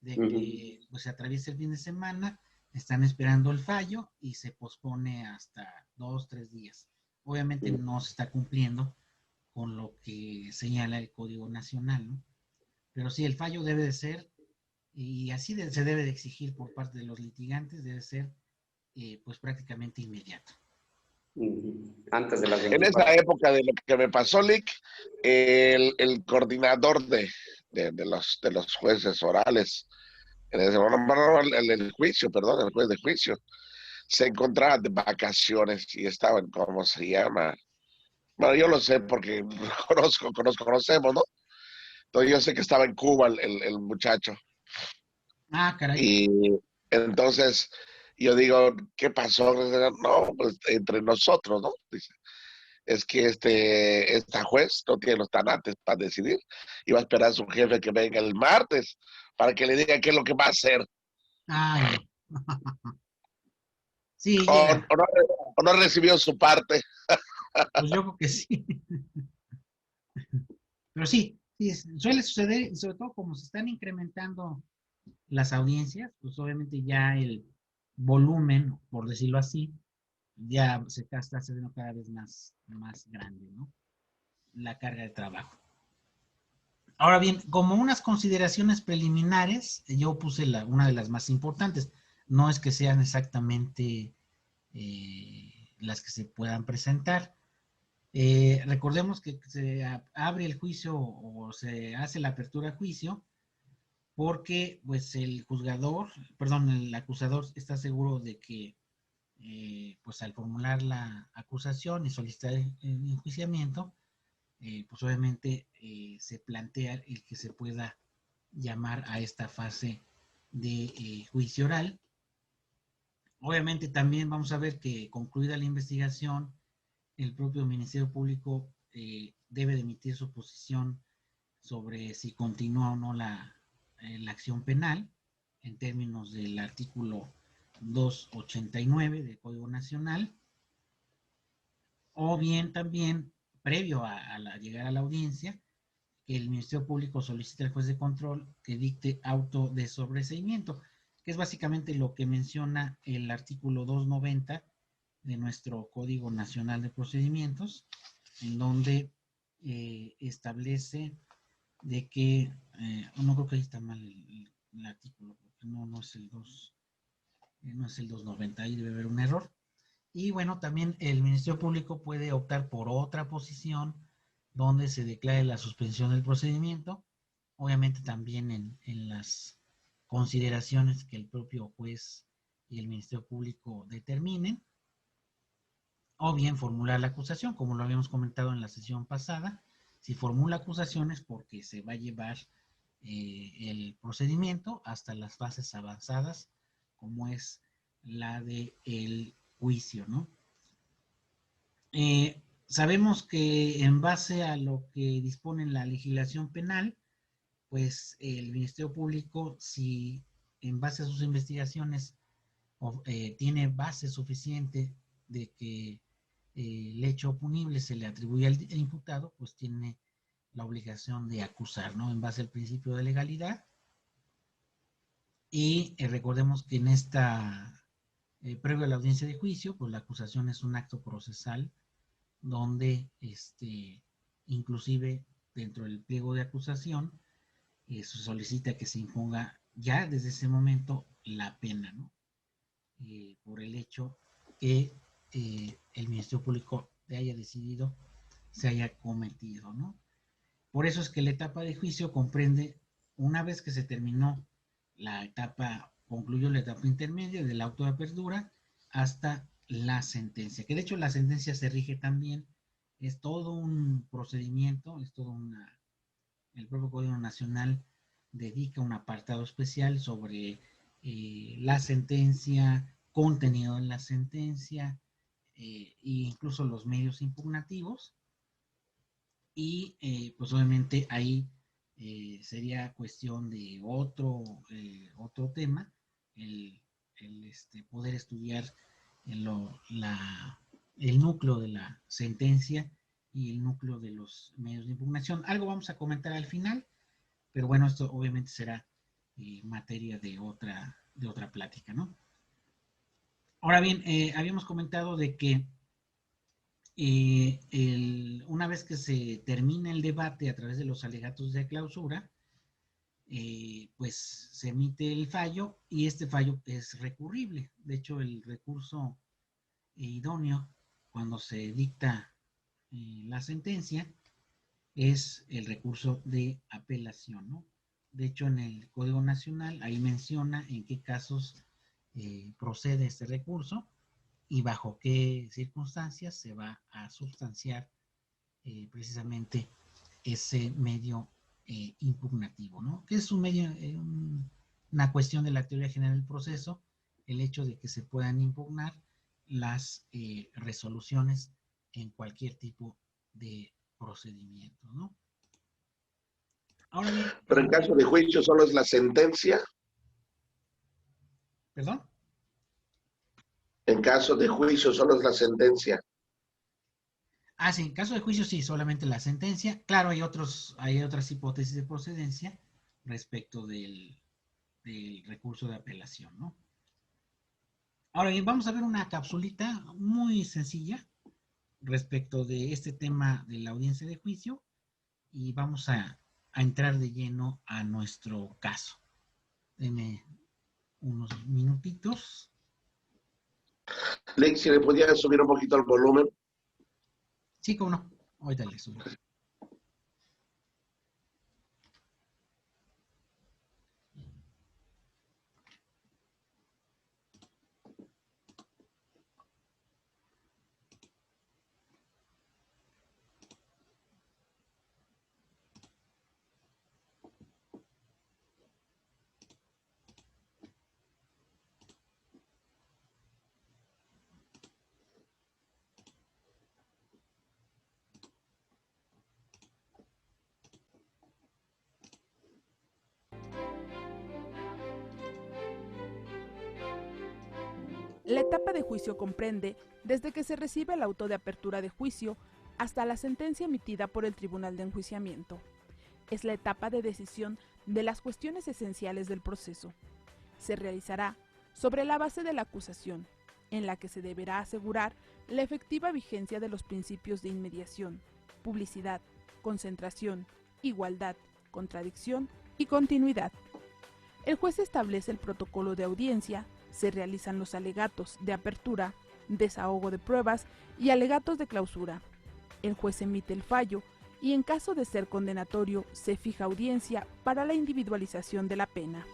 Speaker 1: de
Speaker 2: ujú,
Speaker 1: que pues se atraviesa el fin de semana, están esperando el fallo y se pospone hasta 2, 3 días. Obviamente
Speaker 2: ujú.
Speaker 1: no se está cumpliendo con lo que señala el Código Nacional, ¿no? Pero sí, el fallo debe de ser, y así se debe de exigir por parte de los litigantes, debe ser pues prácticamente inmediato.
Speaker 2: Ujú. Antes de las
Speaker 3: En esa
Speaker 2: 24.
Speaker 3: época de lo que me pasó, Lick, el coordinador de los jueces orales, en ese momento, no, el juicio, perdón, el juez de juicio, se encontraba de vacaciones y estaba en, ¿cómo se llama? Bueno, yo lo sé porque conocemos, ¿no? Entonces yo sé que estaba en Cuba el muchacho.
Speaker 1: Caray.
Speaker 3: Y entonces yo digo, ¿qué pasó? No, pues entre nosotros, ¿no? Dice, es que esta juez no tiene los tanates para decidir y va a esperar a su jefe que venga el martes para que le diga qué es lo que va a hacer.
Speaker 1: Ay, no. Sí,
Speaker 3: O,
Speaker 1: llega.
Speaker 3: o no, o no recibió su parte.
Speaker 1: Pues yo creo que sí. Pero sí, sí, suele suceder, y sobre todo como se están incrementando las audiencias, pues obviamente ya el volumen, por decirlo así, ya se está haciendo cada vez más grande, ¿no? La carga de trabajo. Ahora bien, como unas consideraciones preliminares, yo puse una de las más importantes. No es que sean exactamente las que se puedan presentar. Recordemos que se abre el juicio o se hace la apertura a juicio porque pues el juzgador, perdón, el acusador está seguro de que pues al formular la acusación y solicitar el enjuiciamiento, pues obviamente se plantea el que se pueda llamar a esta fase de juicio oral. Obviamente también vamos a ver que concluida la investigación, el propio Ministerio Público debe de emitir su posición sobre si continúa o no la acción penal en términos del artículo 289 del Código Nacional, o bien también, previo llegar a la audiencia, que el Ministerio Público solicite al juez de control que dicte auto de sobreseimiento, que es básicamente lo que menciona el artículo 290 de nuestro Código Nacional de Procedimientos, en donde establece de que, no creo que ahí está mal el artículo, porque no es el 2, no es el 290, ahí debe haber un error. Y bueno, también el Ministerio Público puede optar por otra posición donde se declare la suspensión del procedimiento obviamente también en las consideraciones que el propio juez y el Ministerio Público determinen, o bien formular la acusación, como lo habíamos comentado en la sesión pasada. Si formula acusaciones, porque se va a llevar el procedimiento hasta las fases avanzadas, como es la del juicio, ¿no? Sabemos que en base a lo que dispone la legislación penal, pues el Ministerio Público, si en base a sus investigaciones tiene base suficiente de que el hecho punible se le atribuye al imputado, pues tiene la obligación de acusar, ¿no? En base al principio de legalidad. Y recordemos que en esta, previo a la audiencia de juicio, pues la acusación es un acto procesal donde inclusive dentro del pliego de acusación se solicita que se imponga ya desde ese momento la pena, ¿no? Por el hecho que el Ministerio Público haya decidido se haya cometido, ¿no? Por eso es que la etapa de juicio comprende, una vez que se terminó la etapa, concluyó la etapa intermedia del auto de apertura hasta la sentencia, que de hecho la sentencia se rige también, es todo un procedimiento, es todo el propio Código Nacional dedica un apartado especial sobre la sentencia, contenido de la sentencia, e incluso los medios impugnativos, y pues obviamente ahí sería cuestión de otro tema, el poder estudiar el núcleo de la sentencia y el núcleo de los medios de impugnación. Algo vamos a comentar al final, pero bueno, esto obviamente será materia de otra plática, ¿no? Ahora bien, habíamos comentado de que una vez que se termina el debate a través de los alegatos de clausura, pues se emite el fallo y este fallo es recurrible. De hecho, el recurso idóneo cuando se dicta la sentencia es el recurso de apelación, ¿no? De hecho, en el Código Nacional ahí menciona en qué casos procede este recurso y bajo qué circunstancias se va a sustanciar precisamente ese medio impugnativo, ¿no? Que es un medio, una cuestión de la teoría general del proceso, el hecho de que se puedan impugnar las resoluciones en cualquier tipo de procedimiento, ¿no? Ahora bien.
Speaker 3: Pero en caso de juicio solo es la sentencia.
Speaker 1: ¿Perdón?
Speaker 3: En caso de juicio solo es la sentencia.
Speaker 1: Ah, sí, en caso de juicio sí, solamente la sentencia. Claro, hay otras hipótesis de procedencia respecto del recurso de apelación, ¿no? Ahora bien, vamos a ver una capsulita muy sencilla respecto de este tema de la audiencia de juicio y vamos a entrar de lleno a nuestro caso. Deme unos minutitos.
Speaker 3: Lex, si le podías subir un poquito el volumen.
Speaker 1: Sí, cómo no. Ahorita le subo.
Speaker 4: La etapa de juicio comprende desde que se recibe el auto de apertura de juicio hasta la sentencia emitida por el Tribunal de Enjuiciamiento. Es la etapa de decisión de las cuestiones esenciales del proceso. Se realizará sobre la base de la acusación, en la que se deberá asegurar la efectiva vigencia de los principios de inmediación, publicidad, concentración, igualdad, contradicción y continuidad. El juez establece el protocolo de audiencia, se realizan los alegatos de apertura, desahogo de pruebas y alegatos de clausura. El juez emite el fallo y en caso de ser condenatorio se fija audiencia para la individualización de la pena.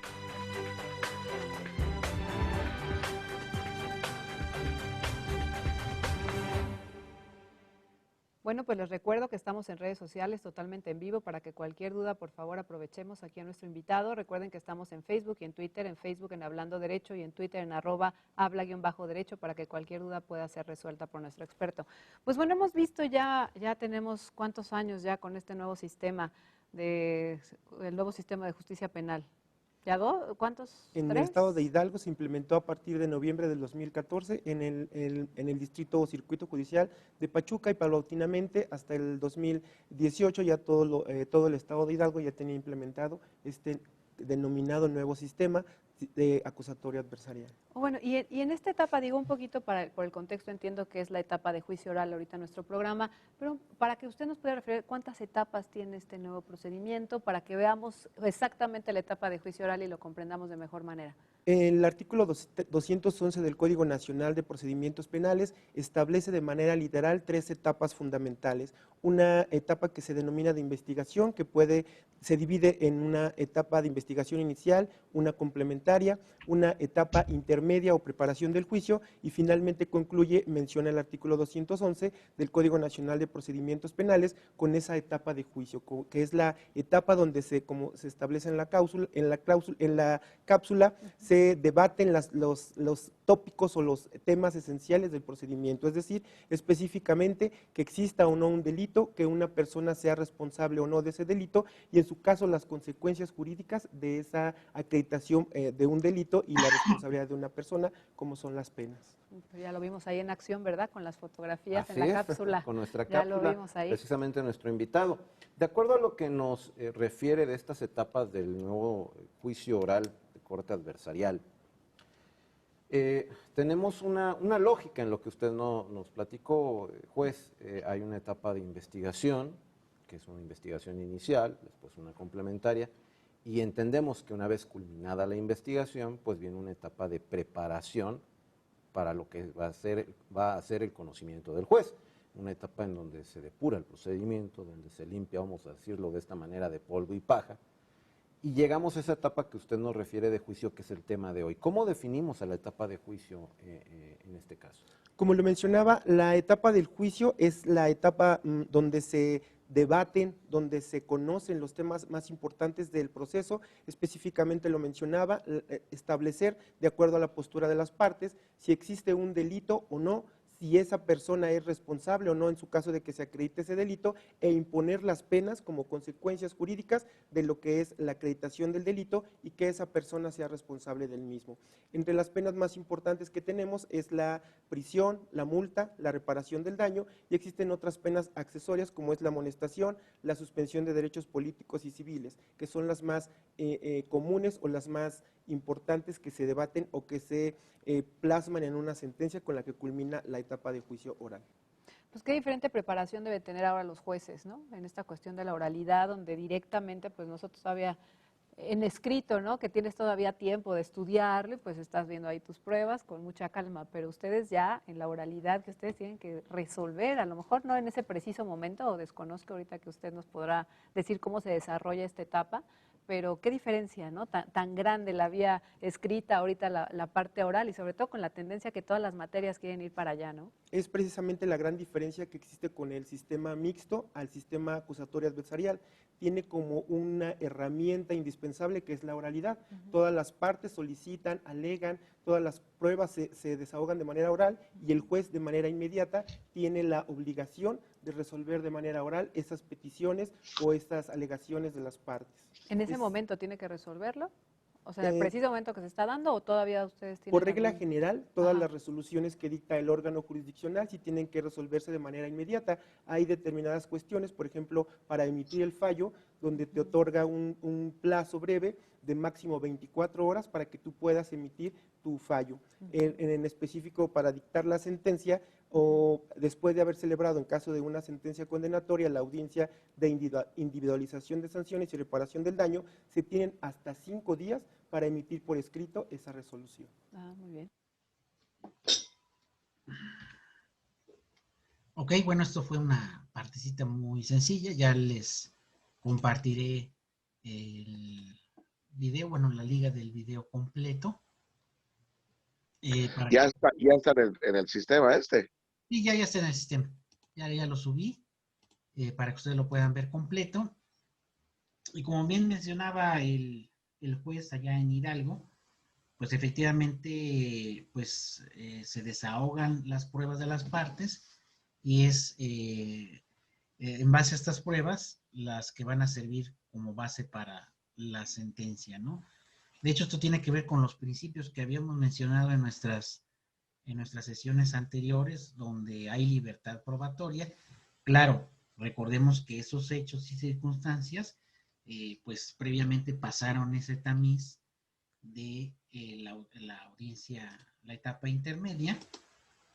Speaker 5: Bueno, pues les recuerdo que estamos en redes sociales totalmente en vivo para que cualquier duda, por favor, aprovechemos aquí a nuestro invitado. Recuerden que estamos en Facebook y en Twitter, en Facebook en Hablando Derecho y en Twitter en @habla_derecho para que cualquier duda pueda ser resuelta por nuestro experto. Pues bueno, hemos visto ya tenemos cuántos años ya con este nuevo sistema el nuevo sistema de justicia penal. ¿Ya cuántos?
Speaker 6: En
Speaker 5: ¿Tres?
Speaker 6: el estado de Hidalgo se implementó a partir de noviembre del 2014 en el distrito o circuito judicial de Pachuca y paulatinamente hasta el 2018 ya todo el estado de Hidalgo ya tenía implementado este denominado nuevo sistema de acusatoria adversarial.
Speaker 5: Bueno, y en esta etapa, digo un poquito por el contexto, entiendo que es la etapa de juicio oral ahorita en nuestro programa, pero para que usted nos pueda referir cuántas etapas tiene este nuevo procedimiento, para que veamos exactamente la etapa de juicio oral y lo comprendamos de mejor manera.
Speaker 6: El artículo 211 del Código Nacional de Procedimientos Penales establece de manera literal 3 etapas fundamentales. Una etapa que se denomina de investigación, que se divide en una etapa de investigación inicial, una complementaria, una etapa intermedia o preparación del juicio y finalmente concluye, menciona el artículo 211 del Código Nacional de Procedimientos Penales con esa etapa de juicio, que es la etapa donde como se establece en la cápsula, se debaten los tópicos o los temas esenciales del procedimiento, es decir, específicamente que exista o no un delito, que una persona sea responsable o no de ese delito y en su caso las consecuencias jurídicas de esa acreditación de un delito y la responsabilidad de una persona, como son las penas.
Speaker 5: Ya lo vimos ahí en acción, ¿verdad? Con las fotografías
Speaker 7: Así
Speaker 5: en la
Speaker 7: es,
Speaker 5: cápsula.
Speaker 7: con nuestra
Speaker 5: ya
Speaker 7: cápsula,
Speaker 5: lo vimos ahí.
Speaker 7: precisamente nuestro invitado. De acuerdo a lo que nos refiere de estas etapas del nuevo juicio oral de corte adversarial, tenemos una lógica en lo que usted nos platicó, juez. Hay una etapa de investigación, que es una investigación inicial, después una complementaria, y entendemos que una vez culminada la investigación, pues viene una etapa de preparación para lo que va a ser el conocimiento del juez. Una etapa en donde se depura el procedimiento, donde se limpia, vamos a decirlo de esta manera, de polvo y paja. Y llegamos a esa etapa que usted nos refiere de juicio, que es el tema de hoy. ¿Cómo definimos a la etapa de juicio en este caso?
Speaker 6: Como lo mencionaba, la etapa del juicio es la etapa donde se debaten, donde se conocen los temas más importantes del proceso, específicamente lo mencionaba, establecer, de acuerdo a la postura de las partes, si existe un delito o no, si esa persona es responsable o no en su caso de que se acredite ese delito e imponer las penas como consecuencias jurídicas de lo que es la acreditación del delito y que esa persona sea responsable del mismo. Entre las penas más importantes que tenemos es la prisión, la multa, la reparación del daño y existen otras penas accesorias como es la amonestación, la suspensión de derechos políticos y civiles, que son las más comunes o las más importantes que se debaten o que se plasman en una sentencia con la que culmina la etapa de juicio oral.
Speaker 5: Pues qué diferente preparación deben tener ahora los jueces, ¿no? En esta cuestión de la oralidad, donde directamente, pues nosotros todavía en escrito, ¿no? Que tienes todavía tiempo de estudiarlo, pues estás viendo ahí tus pruebas con mucha calma, pero ustedes ya en la oralidad que ustedes tienen que resolver, a lo mejor no en ese preciso momento, o desconozco ahorita que usted nos podrá decir cómo se desarrolla esta etapa, pero qué diferencia, ¿no? Tan grande la vía escrita, ahorita la parte oral y sobre todo con la tendencia que todas las materias quieren ir para allá, ¿no?
Speaker 6: Es precisamente la gran diferencia que existe con el sistema mixto al sistema acusatorio adversarial. Tiene como una herramienta indispensable que es la oralidad. Todas las partes solicitan, alegan, todas las pruebas se desahogan de manera oral y el juez de manera inmediata tiene la obligación de resolver de manera oral esas peticiones o estas alegaciones de las partes.
Speaker 5: ¿En ese momento tiene que resolverlo? O sea, ¿en el preciso momento que se está dando o todavía ustedes tienen?
Speaker 6: Por regla
Speaker 5: algún...
Speaker 6: general, todas las resoluciones que dicta el órgano jurisdiccional sí tienen que resolverse de manera inmediata. Hay determinadas cuestiones, por ejemplo, para emitir el fallo, donde te otorga un plazo breve de máximo 24 horas para que tú puedas emitir tu fallo. En específico, para dictar la sentencia o después de haber celebrado, en caso de una sentencia condenatoria, la audiencia de individualización de sanciones y reparación del daño, se tienen hasta 5 días para emitir por escrito esa resolución.
Speaker 5: Ah, muy bien.
Speaker 1: Ok, bueno, esto fue una partecita muy sencilla. Ya les compartiré el video, bueno, la liga del video completo. Para que...
Speaker 3: Ya está en el sistema este.
Speaker 1: Y ya está en el sistema. Ya lo subí para que ustedes lo puedan ver completo. Y como bien mencionaba el juez allá en Hidalgo, pues efectivamente pues, se desahogan las pruebas de las partes y es en base a estas pruebas las que van a servir como base para la sentencia, ¿no? De hecho, esto tiene que ver con los principios que habíamos mencionado en nuestras sesiones anteriores, donde hay libertad probatoria. Claro, recordemos que esos hechos y circunstancias, pues previamente pasaron ese tamiz de la audiencia, la etapa intermedia,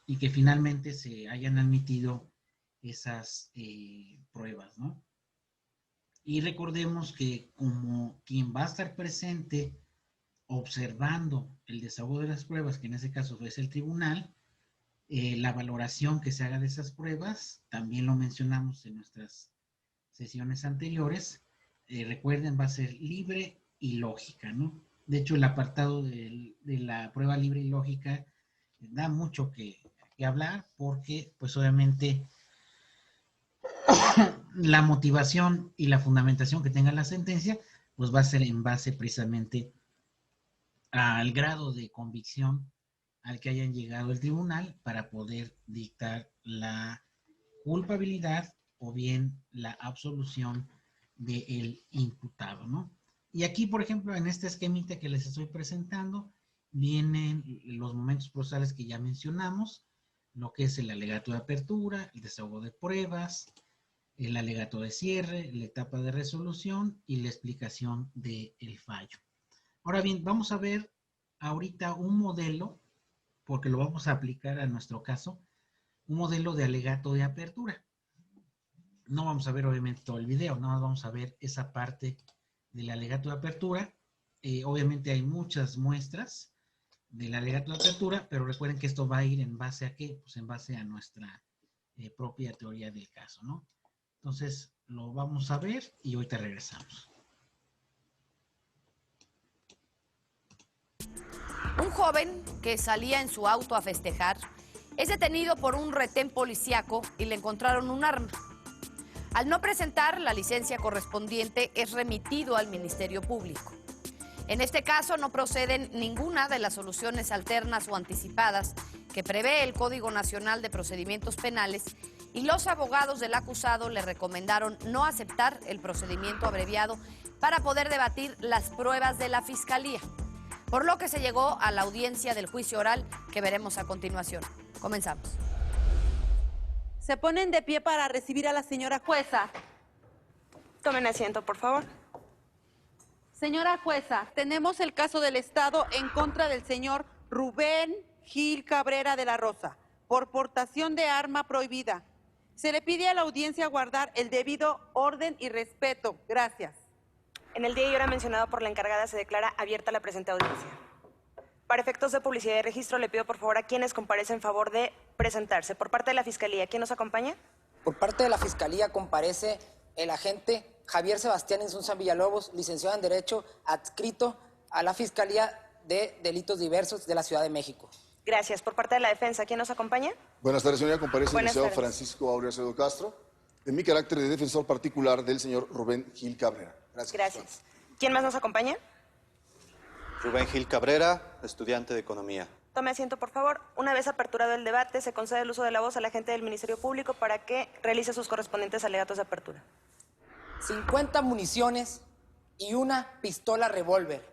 Speaker 1: y que finalmente se hayan admitido esas pruebas, ¿no? Y recordemos que como quien va a estar presente observando el desahogo de las pruebas, que en ese caso es el tribunal, la valoración que se haga de esas pruebas, también lo mencionamos en nuestras sesiones anteriores, recuerden, va a ser libre y lógica, ¿no? De hecho, el apartado de la prueba libre y lógica da mucho que hablar porque, pues obviamente, la motivación y la fundamentación que tenga la sentencia, pues va a ser en base precisamente al grado de convicción al que hayan llegado el tribunal para poder dictar la culpabilidad o bien la absolución del imputado, ¿no? Y aquí, por ejemplo, en este esquemita que les estoy presentando, vienen los momentos procesales que ya mencionamos, lo que es el alegato de apertura, el desahogo de pruebas, el alegato de cierre, la etapa de resolución y la explicación del fallo. Ahora bien, vamos a ver ahorita un modelo, porque lo vamos a aplicar a nuestro caso, un modelo de alegato de apertura. No vamos a ver obviamente todo el video, nada más vamos a ver esa parte del alegato de apertura. Obviamente hay muchas muestras del alegato de apertura, pero recuerden que esto va a ir en base a ¿qué? Pues en base a nuestra propia teoría del caso, ¿no? Entonces, lo vamos a ver y ahorita regresamos.
Speaker 8: Un joven que salía en su auto a festejar es detenido por un retén policíaco y le encontraron un arma. Al no presentar la licencia correspondiente, es remitido al Ministerio Público. En este caso no proceden ninguna de las soluciones alternas o anticipadas que prevé el Código Nacional de Procedimientos Penales y los abogados del acusado le recomendaron no aceptar el procedimiento abreviado para poder debatir las pruebas de la Fiscalía, por lo que se llegó a la audiencia del juicio oral que veremos a continuación. Comenzamos.
Speaker 9: Se ponen de pie para recibir a la señora jueza.
Speaker 10: Tomen asiento, por favor.
Speaker 9: Señora jueza, tenemos el caso del Estado en contra del señor Rubén Gil Cabrera de la Rosa por portación de arma prohibida. Se le pide a la audiencia guardar el debido orden y respeto. Gracias.
Speaker 10: En el día y hora mencionado por la encargada se declara abierta la presente audiencia. Para efectos de publicidad y registro le pido por favor a quienes comparecen favor de presentarse. Por parte de la Fiscalía, ¿quién nos acompaña?
Speaker 11: Por parte de la Fiscalía comparece el agente Javier Sebastián Insunza Villalobos, licenciado en Derecho, adscrito a la Fiscalía de Delitos Diversos de la Ciudad de México.
Speaker 10: Gracias. Por parte de la defensa, ¿quién nos acompaña?
Speaker 12: Buenas tardes, señora. Comparece el licenciado
Speaker 10: tardes.
Speaker 12: Francisco Aureo Acevedo Castro, en mi carácter de defensor particular del señor Rubén Gil Cabrera.
Speaker 10: Gracias. ¿Quién más nos acompaña?
Speaker 13: Rubén Gil Cabrera, estudiante de Economía.
Speaker 10: Tome asiento, por favor. Una vez aperturado el debate, se concede el uso de la voz al agente del Ministerio Público para que realice sus correspondientes alegatos de apertura.
Speaker 11: 50 municiones y una pistola revólver.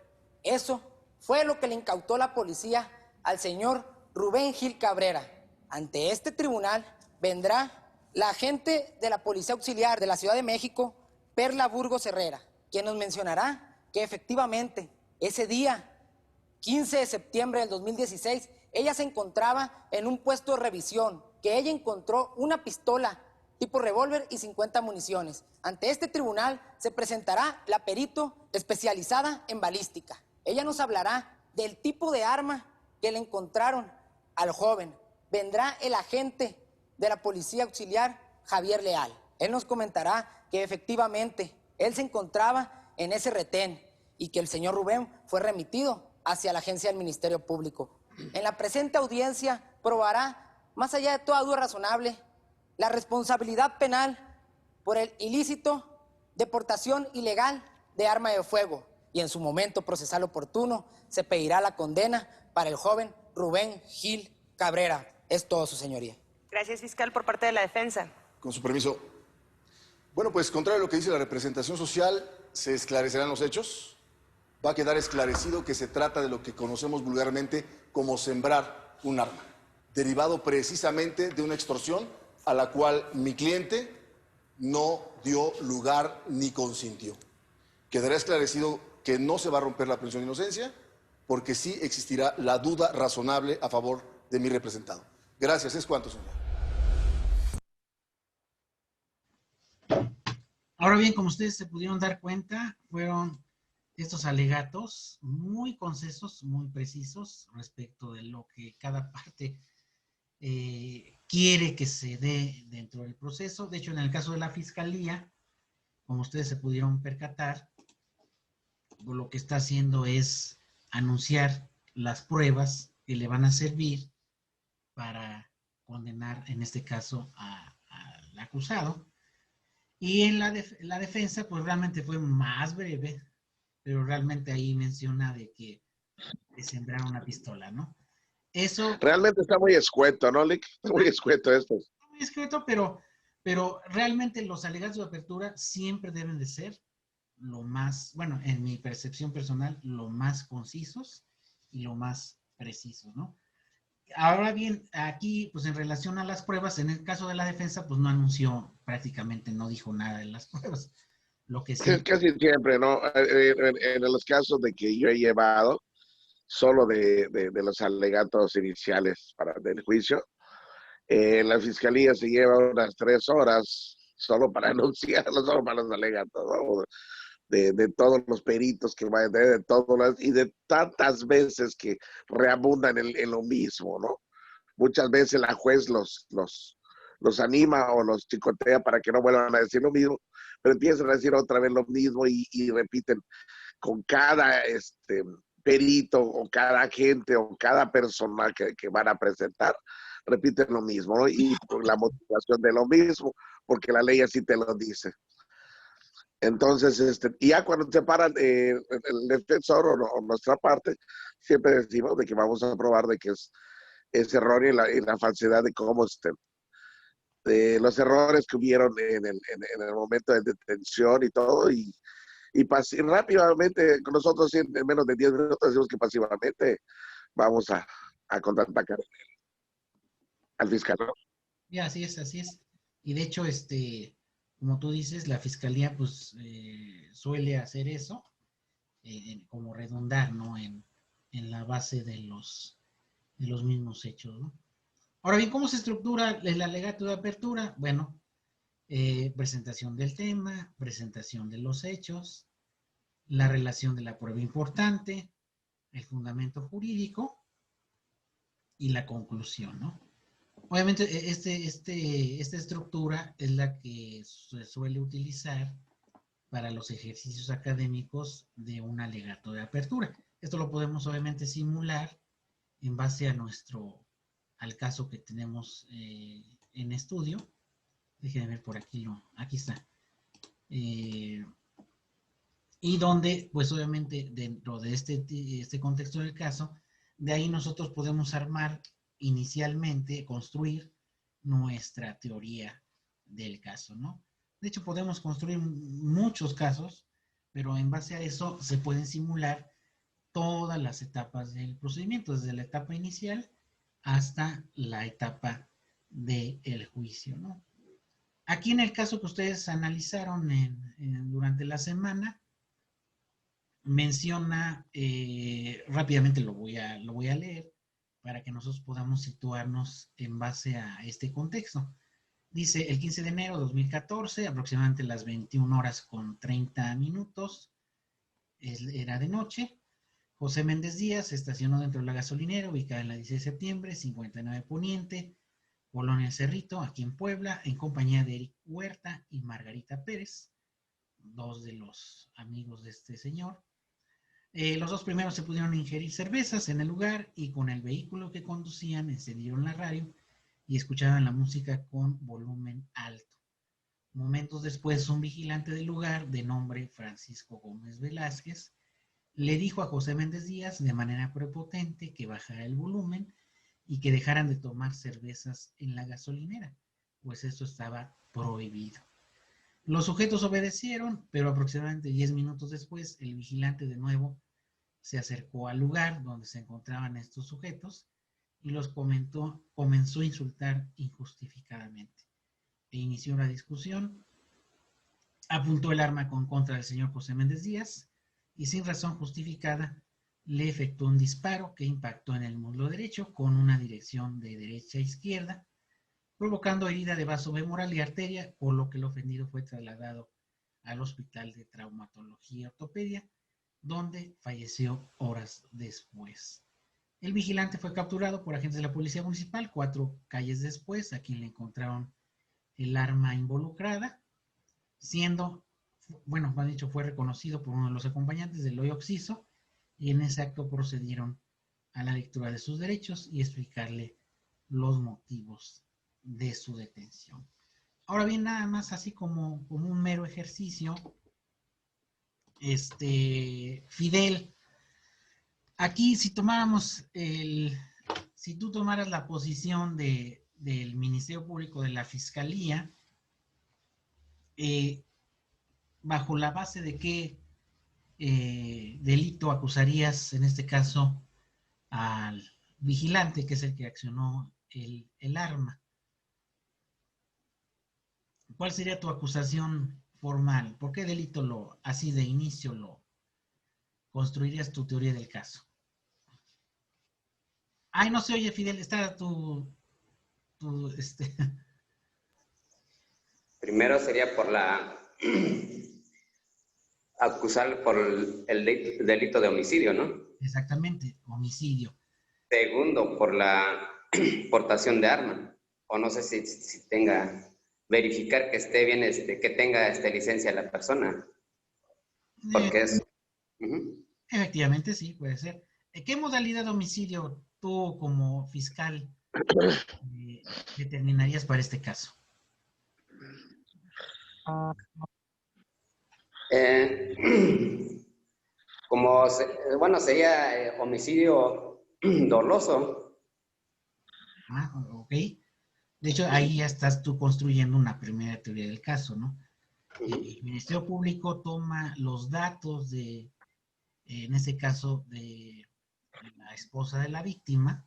Speaker 11: Eso fue lo que le incautó la policía al señor Rubén Gil Cabrera. Ante este tribunal vendrá la agente de la Policía Auxiliar de la Ciudad de México, Perla Burgos Herrera, quien nos mencionará que efectivamente ese día, 15 de septiembre del 2016, ella se encontraba en un puesto de revisión, que ella encontró una pistola tipo revólver y 50 municiones. Ante este tribunal se presentará la perito especializada en balística. Ella nos hablará del tipo de arma que le encontraron al joven. Vendrá el agente de la Policía Auxiliar, Javier Leal. Él nos comentará que efectivamente él se encontraba en ese retén y que el señor Rubén fue remitido hacia la agencia del Ministerio Público. En la presente audiencia probará, más allá de toda duda razonable, la responsabilidad penal por el ilícito de portación ilegal de arma de fuego, y en su momento procesal oportuno se pedirá la condena para el joven Rubén Gil Cabrera. Es todo, su señoría.
Speaker 10: Gracias, fiscal, por parte de la defensa.
Speaker 12: Con su permiso. Bueno, pues contrario a lo que dice la representación social, se esclarecerán los hechos. Va a quedar esclarecido que se trata de lo que conocemos vulgarmente como sembrar un arma, derivado precisamente de una extorsión a la cual mi cliente no dio lugar ni consintió. Quedará esclarecido que no se va a romper la presunción de inocencia, porque sí existirá la duda razonable a favor de mi representado. Gracias. Es cuanto, señor.
Speaker 1: Ahora bien, como ustedes se pudieron dar cuenta, fueron estos alegatos muy concisos, muy precisos respecto de lo que cada parte quiere que se dé dentro del proceso. De hecho, en el caso de la Fiscalía, como ustedes se pudieron percatar, lo que está haciendo es anunciar las pruebas que le van a servir para condenar, en este caso, al acusado. Y en la defensa, pues realmente fue más breve, pero realmente ahí menciona de que le sembraron una pistola, ¿no? Eso...
Speaker 3: Realmente está muy escueto, ¿no, Lick? Está muy escueto esto.
Speaker 1: Muy escueto, pero realmente los alegatos de apertura siempre deben de ser lo más, bueno, en mi percepción personal, lo más concisos y lo más precisos, ¿no? Ahora bien, aquí, pues en relación a las pruebas, en el caso de la defensa, pues no anunció, prácticamente no dijo nada de las pruebas. Lo que sí...
Speaker 3: Casi siempre, ¿no? En los casos de que yo he llevado, solo de los alegatos iniciales del juicio, la fiscalía se lleva unas 3 horas solo para anunciarlo, solo para los alegatos, ¿no? De todos los peritos que van a tener, de todas y de tantas veces que reabundan en lo mismo, ¿no? Muchas veces la juez los anima o los chicotea para que no vuelvan a decir lo mismo, pero empiezan a decir otra vez lo mismo y repiten con cada perito o cada agente o cada persona que van a presentar, repiten lo mismo, ¿no? Y con la motivación de lo mismo, porque la ley así te lo dice. Entonces, ya cuando se paran el defensor o nuestra parte, siempre decimos de que vamos a probar de que es erróneo y la falsedad de cómo de los errores que hubieron en el momento de detención y todo, y rápidamente, con nosotros en menos de 10 minutos decimos que pasivamente vamos a contraatacar al fiscal, ¿no?
Speaker 1: Ya, así es, así es. Y de hecho, como tú dices, la fiscalía pues suele hacer eso, como redundar, ¿no? En la base de los mismos hechos, ¿no? Ahora bien, ¿cómo se estructura el alegato de apertura? Bueno, presentación del tema, presentación de los hechos, la relación de la prueba importante, el fundamento jurídico y la conclusión, ¿no? Obviamente, esta estructura es la que se suele utilizar para los ejercicios académicos de un alegato de apertura. Esto lo podemos obviamente simular en base al caso que tenemos en estudio. Déjenme ver por aquí, aquí está. Y donde, pues obviamente, dentro de este contexto del caso, de ahí nosotros podemos armar inicialmente, construir nuestra teoría del caso, ¿no? De hecho, podemos construir muchos casos, pero en base a eso se pueden simular todas las etapas del procedimiento, desde la etapa inicial hasta la etapa del juicio, ¿no? Aquí en el caso que ustedes analizaron durante la semana, menciona, rápidamente lo voy a leer para que nosotros podamos situarnos en base a este contexto. Dice, el 15 de enero de 2014, aproximadamente las 21:30, era de noche, José Méndez Díaz se estacionó dentro de la gasolinera ubicada en la 16 de septiembre, 59 Poniente, Colonia El Cerrito, aquí en Puebla, en compañía de Eric Huerta y Margarita Pérez, dos de los amigos de este señor. Los dos primeros se pudieron ingerir cervezas en el lugar y con el vehículo que conducían encendieron la radio y escuchaban la música con volumen alto. Momentos después, un vigilante del lugar, de nombre Francisco Gómez Velázquez, le dijo a José Méndez Díaz de manera prepotente que bajara el volumen y que dejaran de tomar cervezas en la gasolinera, pues eso estaba prohibido. Los sujetos obedecieron, pero aproximadamente 10 minutos después, el vigilante de nuevo se acercó al lugar donde se encontraban estos sujetos y los comenzó a insultar injustificadamente. E inició una discusión, apuntó el arma contra del señor José Méndez Díaz y sin razón justificada le efectuó un disparo que impactó en el muslo derecho con una dirección de derecha a izquierda, provocando herida de vaso femoral y arteria, por lo que el ofendido fue trasladado al Hospital de Traumatología y Ortopedia, donde falleció horas después. El vigilante fue capturado por agentes de la Policía Municipal 4 calles después, a quien le encontraron el arma involucrada, siendo, bueno, más dicho, fue reconocido por uno de los acompañantes del hoyo Oxiso, y en ese acto procedieron a la lectura de sus derechos y explicarle los motivos de su detención. Ahora bien, nada más así como un mero ejercicio, Fidel, aquí si tomáramos si tú tomaras la posición del Ministerio Público, de la Fiscalía, bajo la base de qué delito acusarías en este caso al vigilante, que es el que accionó el arma. ¿Cuál sería tu acusación formal? ¿Por qué delito así de inicio lo construirías tu teoría del caso? Ay, no se oye, Fidel, está
Speaker 2: Primero sería por acusar por el delito de homicidio, ¿no?
Speaker 1: Exactamente, homicidio.
Speaker 2: Segundo, por la portación de arma. O no sé si tenga, verificar que esté bien, que tenga licencia la persona. Porque es...
Speaker 1: Efectivamente, sí, puede ser. ¿Qué modalidad de homicidio tú como fiscal determinarías para este caso?
Speaker 2: Bueno, sería homicidio doloso.
Speaker 1: Ah, ok. De hecho, ahí ya estás tú construyendo una primera teoría del caso, ¿no? El Ministerio Público toma los datos en ese caso, de la esposa de la víctima,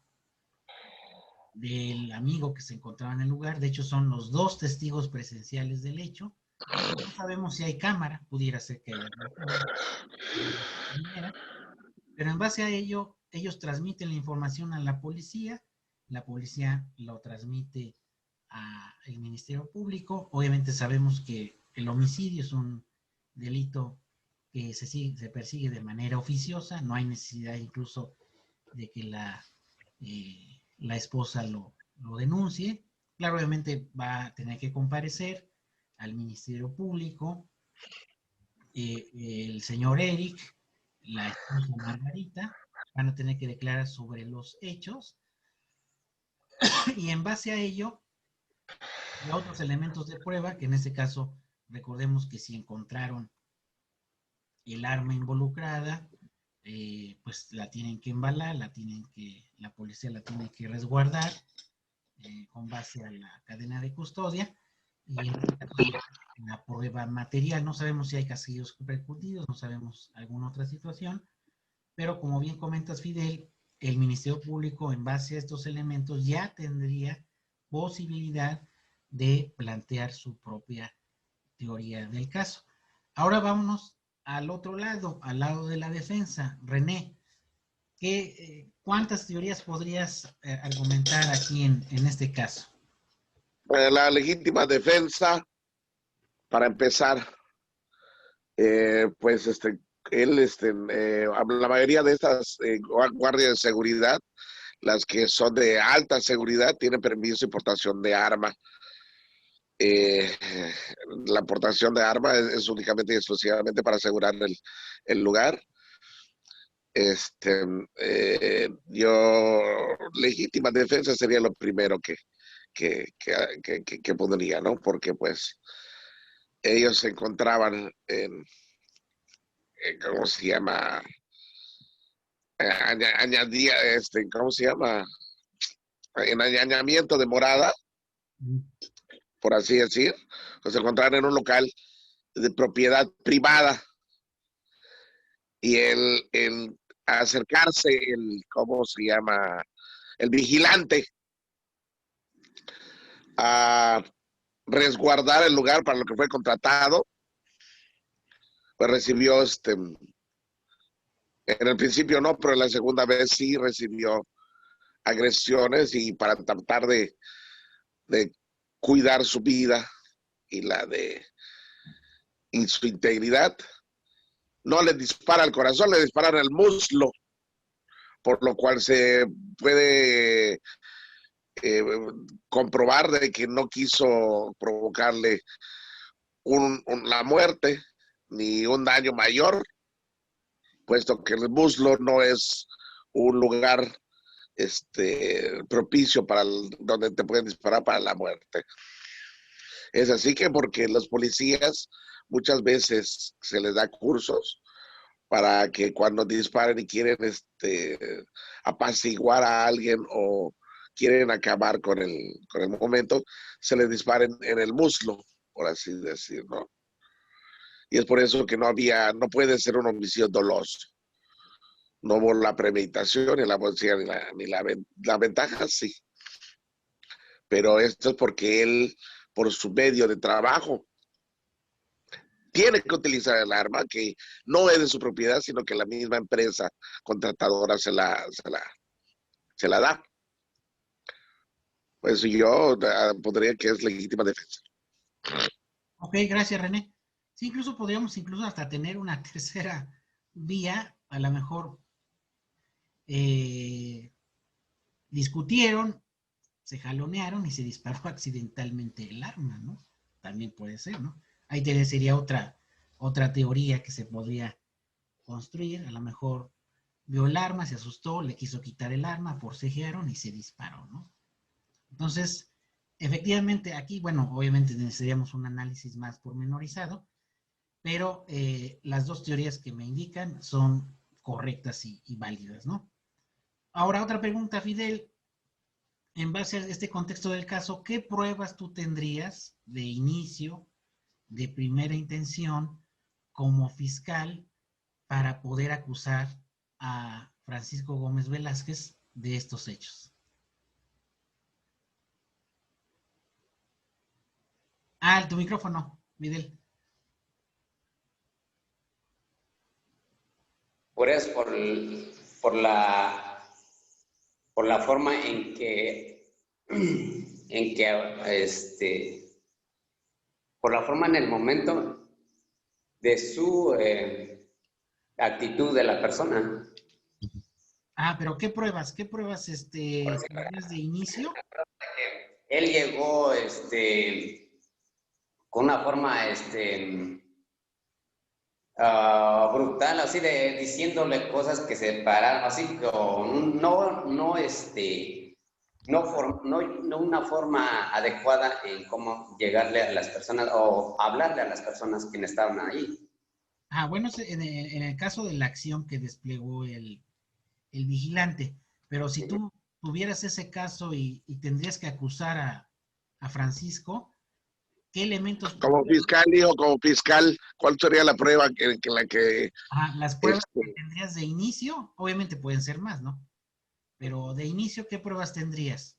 Speaker 1: del amigo que se encontraba en el lugar. De hecho, son los dos testigos presenciales del hecho. No sabemos si hay cámara, pudiera ser que haya cámara, pero en base a ello, ellos transmiten la información a la policía lo transmite al Ministerio Público. Obviamente sabemos que el homicidio es un delito que se persigue de manera oficiosa, no hay necesidad incluso de que la esposa lo denuncie. Claro, obviamente va a tener que comparecer al Ministerio Público el señor Eric, la esposa Margarita, van a tener que declarar sobre los hechos y en base a ello, a otros elementos de prueba, que en este caso, recordemos que si encontraron el arma involucrada, pues la tienen que embalar, la policía la tiene que resguardar con base a la cadena de custodia, y en este caso, la prueba material, no sabemos si hay casquillos percutidos, no sabemos alguna otra situación, pero como bien comentas, Fidel, el Ministerio Público, en base a estos elementos, ya tendría posibilidad de plantear su propia teoría del caso. Ahora vámonos al otro lado, al lado de la defensa. René, ¿cuántas teorías podrías argumentar aquí en este caso?
Speaker 3: La legítima defensa, para empezar, la mayoría de estas guardias de seguridad Las que son de alta seguridad tienen permiso de portación de arma. La portación de arma es únicamente y exclusivamente para asegurar el lugar. Yo, legítima defensa sería lo primero que pondría, ¿no? Porque pues ellos se encontraban en ¿cómo se llama? Añadía, ¿cómo se llama? En allanamiento de morada, por así decir, se encontraron en un local de propiedad privada y el acercarse, ¿cómo se llama? El vigilante a resguardar el lugar para lo que fue contratado, pues recibió, en el principio no, pero en la segunda vez sí recibió agresiones y para tratar de cuidar su vida y y su integridad, no le dispara al corazón, le disparan al muslo, por lo cual se puede comprobar de que no quiso provocarle la muerte ni un daño mayor, puesto que el muslo no es un lugar propicio para donde te pueden disparar para la muerte. Es así que porque los policías muchas veces se les da cursos para que cuando disparen y quieren apaciguar a alguien o quieren acabar con el momento, se les disparen en el muslo, por así decirlo. Y es por eso que no puede ser un homicidio doloso. No hubo la premeditación ni la policía ni la ventaja, sí. Pero esto es porque él, por su medio de trabajo, tiene que utilizar el arma que no es de su propiedad, sino que la misma empresa contratadora se la da. Pues yo pondría que es legítima defensa.
Speaker 1: Ok, gracias, René. Sí, podríamos hasta tener una tercera vía, a lo mejor discutieron, se jalonearon y se disparó accidentalmente el arma, ¿no? También puede ser, ¿no? Ahí sería otra teoría que se podría construir. A lo mejor vio el arma, se asustó, le quiso quitar el arma, forcejearon y se disparó, ¿no? Entonces, efectivamente, aquí, bueno, obviamente necesitaríamos un análisis más pormenorizado, pero las dos teorías que me indican son correctas y válidas, ¿no? Ahora, otra pregunta, Fidel. En base a este contexto del caso, ¿qué pruebas tú tendrías de inicio, de primera intención, como fiscal, para poder acusar a Francisco Gómez Velázquez de estos hechos? Tu micrófono, Fidel.
Speaker 2: Por la forma en que por la forma en el momento de su actitud de la persona.
Speaker 1: Pero ¿qué pruebas tendrías de inicio?
Speaker 2: Él llegó con una forma brutal, así de diciéndole cosas que se pararon, así con no una forma adecuada en cómo llegarle a las personas o hablarle a las personas que estaban ahí.
Speaker 1: Bueno, en el caso de la acción que desplegó el vigilante, pero si tú tuvieras ese caso y tendrías que acusar a Francisco, ¿qué elementos?
Speaker 3: Como fiscal, ¿cuál sería la prueba
Speaker 1: las pruebas que tendrías de inicio? Obviamente pueden ser más, ¿no? Pero de inicio, ¿qué pruebas tendrías?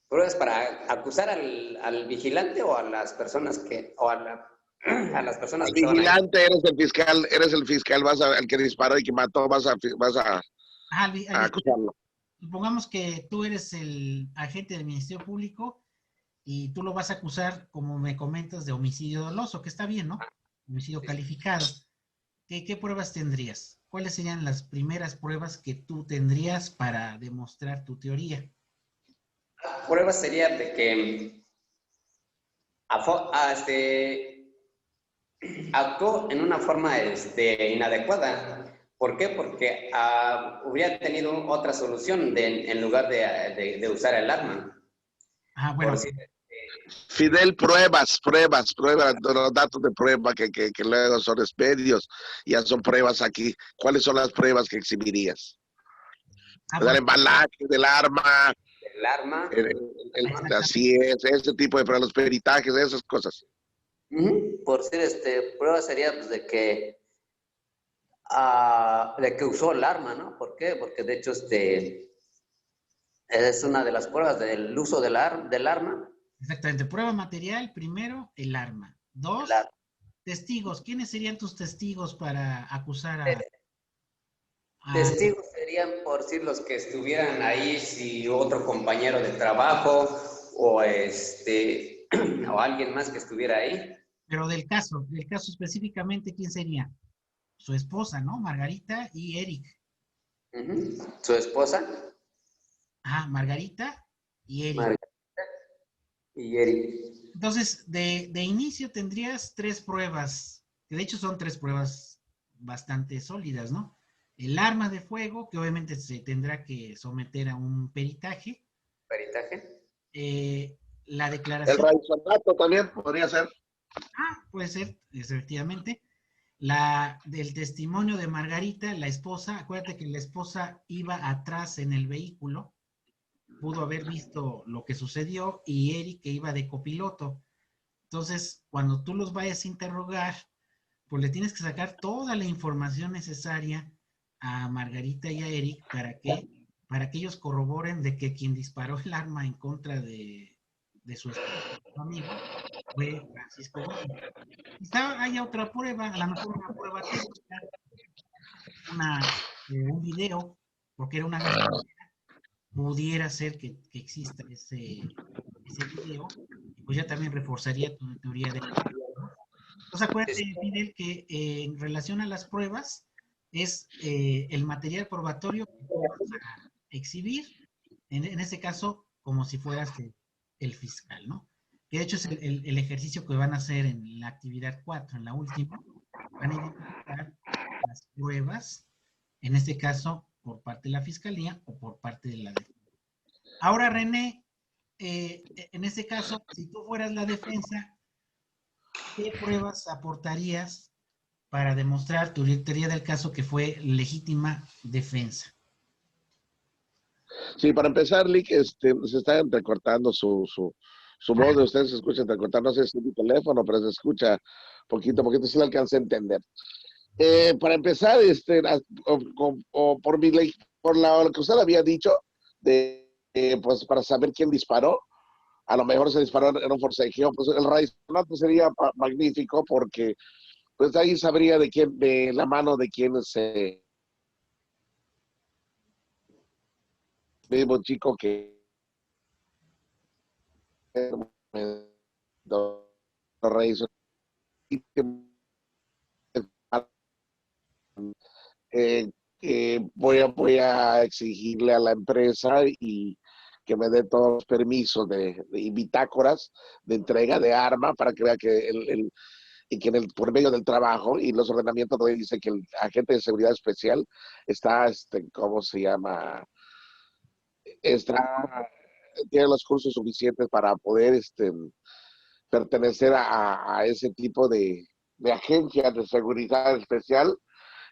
Speaker 2: ¿Pruebas para acusar al vigilante o a las personas a las personas que
Speaker 3: vigilante, eres el fiscal, al que disparó y que mató, vas a acusarlo.
Speaker 1: Supongamos que tú eres el agente del Ministerio Público y tú lo vas a acusar, como me comentas, de homicidio doloso, que está bien, ¿no? Homicidio calificado. ¿Qué pruebas tendrías? ¿cuáles serían las primeras pruebas que tú tendrías para demostrar tu teoría?
Speaker 2: La prueba sería de que actuó en una forma inadecuada. ¿Por qué? Porque hubiera tenido otra solución en lugar de usar el arma.
Speaker 1: Bueno.
Speaker 3: Fidel, pruebas, los datos de prueba que luego son expedios, ya son pruebas aquí. ¿Cuáles son las pruebas que exhibirías? Del embalaje, del arma.
Speaker 2: El arma.
Speaker 3: Así es, ese tipo de pruebas, los peritajes, esas cosas.
Speaker 2: Por decir, prueba sería pues, de que usó el arma, ¿no? ¿Por qué? Porque de hecho es una de las pruebas del uso del arma.
Speaker 1: Exactamente, prueba material, primero, el arma. 2, testigos. ¿Quiénes serían tus testigos para acusar a...?
Speaker 2: Testigos serían, por decir, los que estuvieran ahí, si otro compañero de trabajo o o alguien más que estuviera ahí.
Speaker 1: Pero del caso específicamente, ¿quién sería? Su esposa, ¿no? Margarita y Eric.
Speaker 2: ¿Su esposa?
Speaker 1: Margarita y Eric.
Speaker 2: Margarita y Eric.
Speaker 1: Entonces, de inicio tendrías 3 pruebas, que de hecho son 3 pruebas bastante sólidas, ¿no? El arma de fuego, que obviamente se tendrá que someter a un peritaje.
Speaker 2: ¿Peritaje?
Speaker 3: El
Speaker 1: La declaración...
Speaker 3: raizonato también podría ser.
Speaker 1: Puede ser, efectivamente. Del testimonio de Margarita, la esposa, acuérdate que la esposa iba atrás en el vehículo, pudo haber visto lo que sucedió, y Eric que iba de copiloto. Entonces, cuando tú los vayas a interrogar, pues le tienes que sacar toda la información necesaria a Margarita y a Eric para que ellos corroboren de que quien disparó el arma en contra de su esposo, su amigo, fue Francisco Gómez. Quizá haya otra prueba, a lo mejor una prueba técnica, un video, porque era una gasolinera, pudiera ser que exista ese video, y pues ya también reforzaría tu teoría de... Entonces acuérdate, Fidel, que en relación a las pruebas, es el material probatorio que tú vas a exhibir, en este caso, como si fueras el fiscal, ¿no? Que de hecho es el ejercicio que van a hacer en la actividad 4, en la última. Van a identificar las pruebas, en este caso, por parte de la fiscalía o por parte de la defensa. Ahora, René, en este caso, si tú fueras la defensa, ¿qué pruebas aportarías para demostrar tu teoría del caso que fue legítima defensa?
Speaker 3: Sí, para empezar, Lick, se está entrecortando su voz de ustedes, se escucha entrecortar, no sé si es mi teléfono, pero se escucha poquito a poquito, sí lo alcancé a entender. Para empezar, por lo que usted había dicho, pues para saber quién disparó, a lo mejor se disparó en un forcejeo, pues el raizonato sería magnífico porque pues ahí sabría de la mano de quién se... mismo chico que voy a exigirle a la empresa y que me dé todos los permisos de bitácoras de entrega de arma para que vea que por medio del trabajo y los ordenamientos donde dice que el agente de seguridad especial está, ¿cómo se llama? Tiene los cursos suficientes para poder pertenecer a ese tipo de agencias de seguridad especial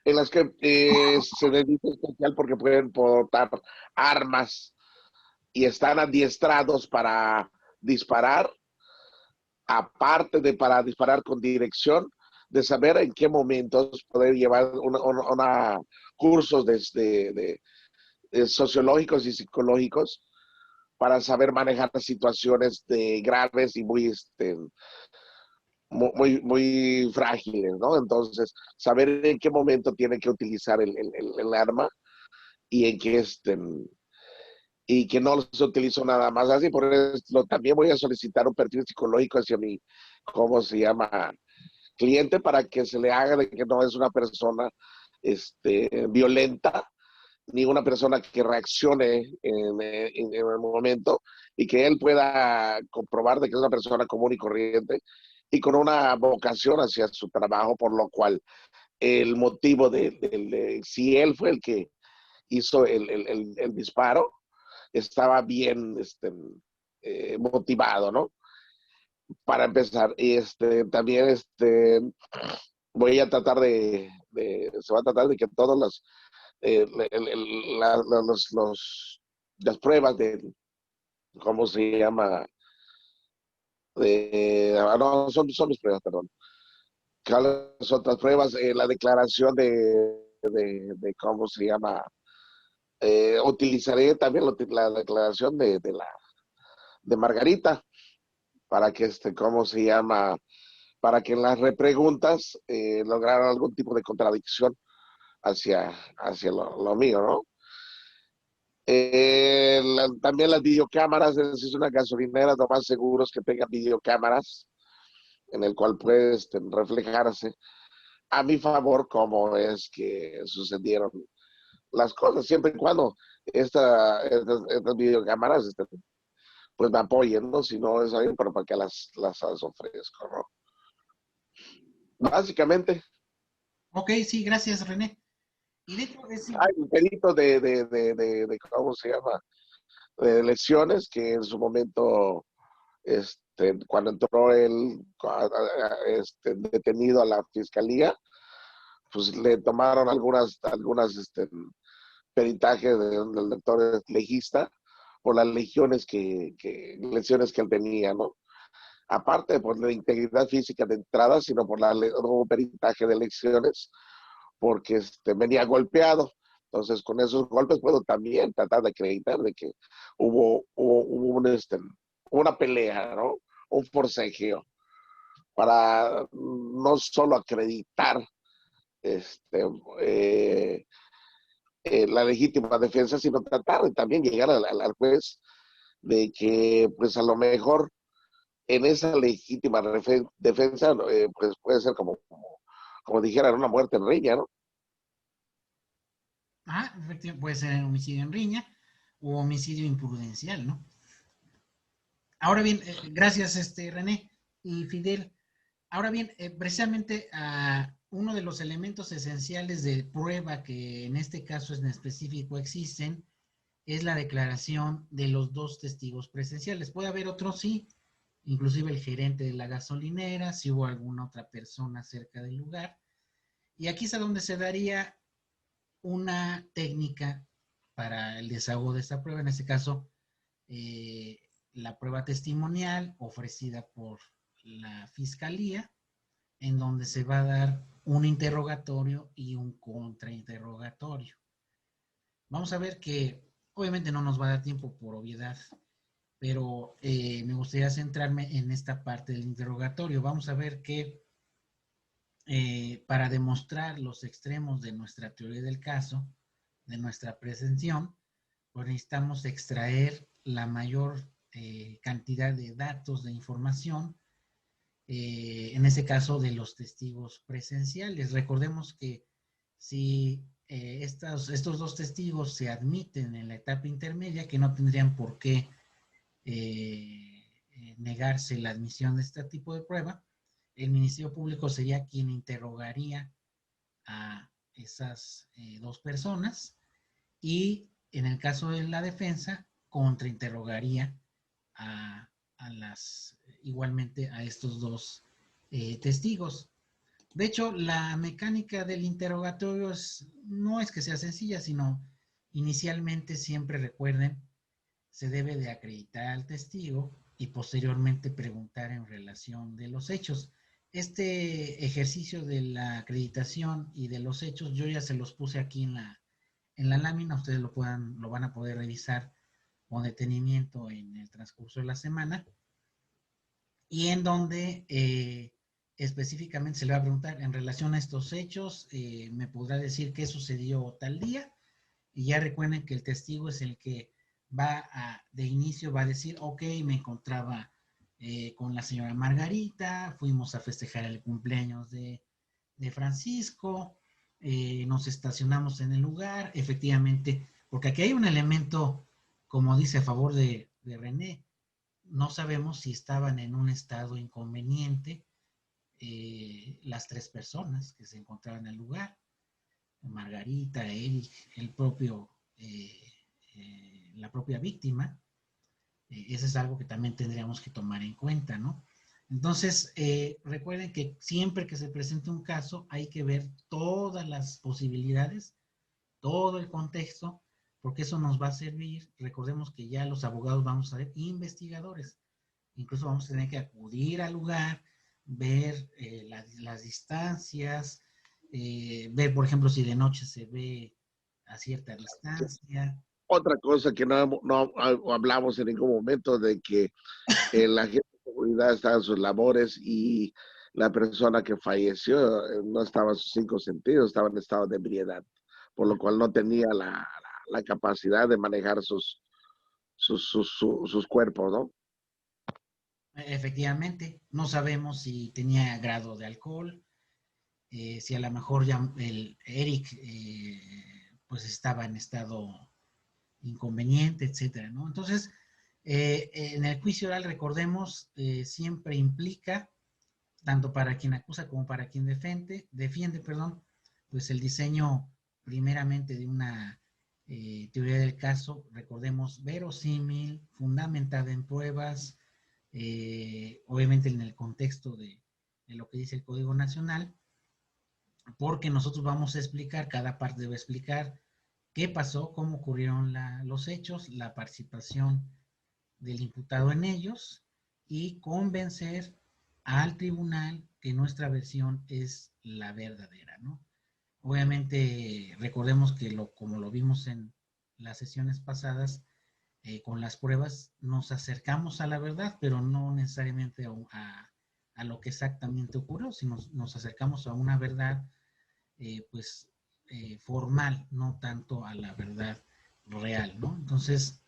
Speaker 3: en las que se dedica especial porque pueden portar armas y están adiestrados para disparar, aparte de para disparar con dirección, de saber en qué momentos poder llevar cursos de sociológicos y psicológicos para saber manejar situaciones graves y muy frágiles, ¿no? Entonces, saber en qué momento tiene que utilizar el arma y en qué y que no se utilizó nada más así. Por eso también voy a solicitar un perfil psicológico hacia mi, ¿cómo se llama? Cliente, para que se le haga de que no es una persona violenta, ni una persona que reaccione en el momento y que él pueda comprobar de que es una persona común y corriente y con una vocación hacia su trabajo, por lo cual el motivo de si él fue el que hizo el disparo, estaba bien motivado, ¿no? Para empezar. Y también voy a tratar se va a tratar de que todas las pruebas ¿cómo se llama? No, son mis pruebas, perdón. Las otras pruebas, la declaración ¿cómo se llama? Utilizaré también la declaración de Margarita para que ¿cómo se llama? Para que en las repreguntas lograran algún tipo de contradicción hacia lo mío, ¿no? También las videocámaras, es una gasolinera, lo más seguro es que tengan videocámaras en el cual puede reflejarse a mi favor cómo es que sucedieron las cosas, siempre y cuando estas videocámaras pues me apoyen, ¿no? Si no es alguien, pero para que las ofrezco, ¿no? Básicamente.
Speaker 1: Ok, sí, gracias, René. Y de hecho
Speaker 3: hay un perito de ¿cómo se llama? De lesiones que en su momento, cuando entró él detenido a la fiscalía, pues le tomaron algunas peritajes del doctor legista por las lesiones que él tenía, ¿no? Aparte por la integridad física de entrada, sino por el peritaje de lesiones, porque venía golpeado. Entonces, con esos golpes puedo también tratar de acreditar de que hubo una pelea, ¿no? Un forcejeo, para no solo acreditar la legítima defensa, sino tratar de también llegar al juez de que, pues a lo mejor, en esa legítima defensa, pues puede ser como dijeran, una muerte en riña, ¿no?
Speaker 1: Efectivamente, puede ser homicidio en riña o homicidio imprudencial, ¿no? Ahora bien, gracias, René y Fidel. Ahora bien, precisamente uno de los elementos esenciales de prueba que en este caso en específico existen es la declaración de los dos testigos presenciales. Puede haber otros, sí, inclusive el gerente de la gasolinera, si hubo alguna otra persona cerca del lugar. Y aquí es a donde se daría una técnica para el desahogo de esta prueba, en este caso, la prueba testimonial ofrecida por la fiscalía, en donde se va a dar un interrogatorio y un contrainterrogatorio. Vamos a ver que obviamente no nos va a dar tiempo por obviedad, pero me gustaría centrarme en esta parte del interrogatorio. Vamos a ver que para demostrar los extremos de nuestra teoría del caso, de nuestra presunción, pues necesitamos extraer la mayor cantidad de datos, de información, en ese caso de los testigos presenciales. Recordemos que si estos dos testigos se admiten en la etapa intermedia, que no tendrían por qué negarse la admisión de este tipo de prueba, el Ministerio Público sería quien interrogaría a esas dos personas y en el caso de la defensa contrainterrogaría igualmente a estos dos testigos. De hecho, la mecánica del interrogatorio no es que sea sencilla, sino inicialmente, siempre recuerden, se debe de acreditar al testigo y posteriormente preguntar en relación de los hechos. Este ejercicio de la acreditación y de los hechos, yo ya se los puse aquí en la lámina, ustedes lo van a poder revisar con detenimiento en el transcurso de la semana, y en donde específicamente se le va a preguntar en relación a estos hechos, me podrá decir qué sucedió tal día, y ya recuerden que el testigo es el que de inicio va a decir, ok, me encontraba con la señora Margarita, fuimos a festejar el cumpleaños de Francisco, nos estacionamos en el lugar, efectivamente, porque aquí hay un elemento, como dice a favor de René, no sabemos si estaban en un estado inconveniente las 3 personas que se encontraban en el lugar, Margarita, Eric, el propio, la propia víctima. Eso es algo que también tendríamos que tomar en cuenta, ¿no? Entonces, recuerden que siempre que se presente un caso hay que ver todas las posibilidades, todo el contexto, porque eso nos va a servir. Recordemos que ya los abogados vamos a ser investigadores. Incluso vamos a tener que acudir al lugar, ver las distancias, ver, por ejemplo, si de noche se ve a cierta distancia.
Speaker 3: Otra cosa que no hablamos en ningún momento, de que la gente de seguridad estaba en sus labores y la persona que falleció no estaba en sus 5 sentidos, estaba en estado de ebriedad, por lo cual no tenía la capacidad de manejar sus cuerpos, ¿no?
Speaker 1: Efectivamente, no sabemos si tenía grado de alcohol, si a lo mejor ya el Eric pues estaba en estado inconveniente, etcétera, ¿no? Entonces, en el juicio oral, recordemos, siempre implica, tanto para quien acusa como para quien defiende, pues el diseño primeramente de una teoría del caso, recordemos, verosímil, fundamentada en pruebas, obviamente en el contexto de lo que dice el Código Nacional, porque nosotros vamos a explicar, cada parte debe explicar qué pasó, cómo ocurrieron los hechos, la participación del imputado en ellos y convencer al tribunal que nuestra versión es la verdadera, ¿no? Obviamente, recordemos que como lo vimos en las sesiones pasadas, con las pruebas nos acercamos a la verdad, pero no necesariamente a lo que exactamente ocurrió, sino nos acercamos a una verdad, formal, no tanto a la verdad real, ¿no? Entonces,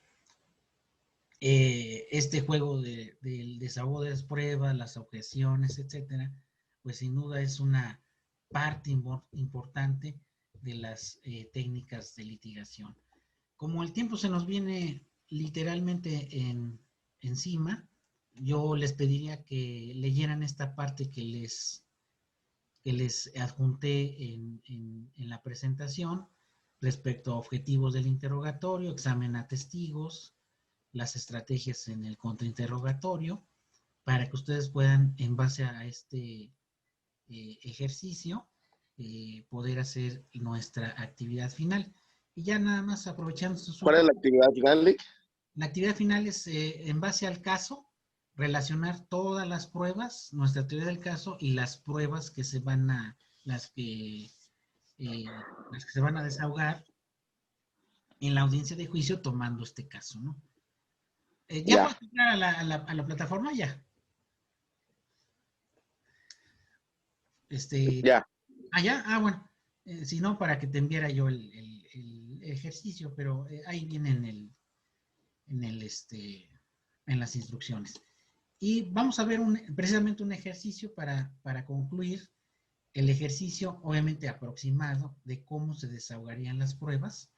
Speaker 1: este juego del desahogo de las pruebas, las objeciones, etcétera, pues sin duda es una parte importante de las técnicas de litigación. Como el tiempo se nos viene literalmente encima, yo les pediría que leyeran esta parte que les adjunté en la presentación respecto a objetivos del interrogatorio, examen a testigos, las estrategias en el contrainterrogatorio, para que ustedes puedan, en base a este ejercicio, poder hacer nuestra actividad final. Y ya nada más aprovechando su...
Speaker 3: ¿Cuál es la actividad final, Lick?
Speaker 1: La actividad final es, en base al caso, relacionar todas las pruebas, nuestra teoría del caso y las pruebas que se van a, las que se van a desahogar en la audiencia de juicio tomando este caso, ¿no? ¿Ya puedes entrar a la plataforma? Ya.
Speaker 3: Ya.
Speaker 1: ¿Ya? Ah, bueno. Si no, para que te enviara yo el ejercicio, pero ahí viene en las instrucciones. Y vamos a ver precisamente un ejercicio para concluir el ejercicio, obviamente aproximado, de cómo se desahogarían las pruebas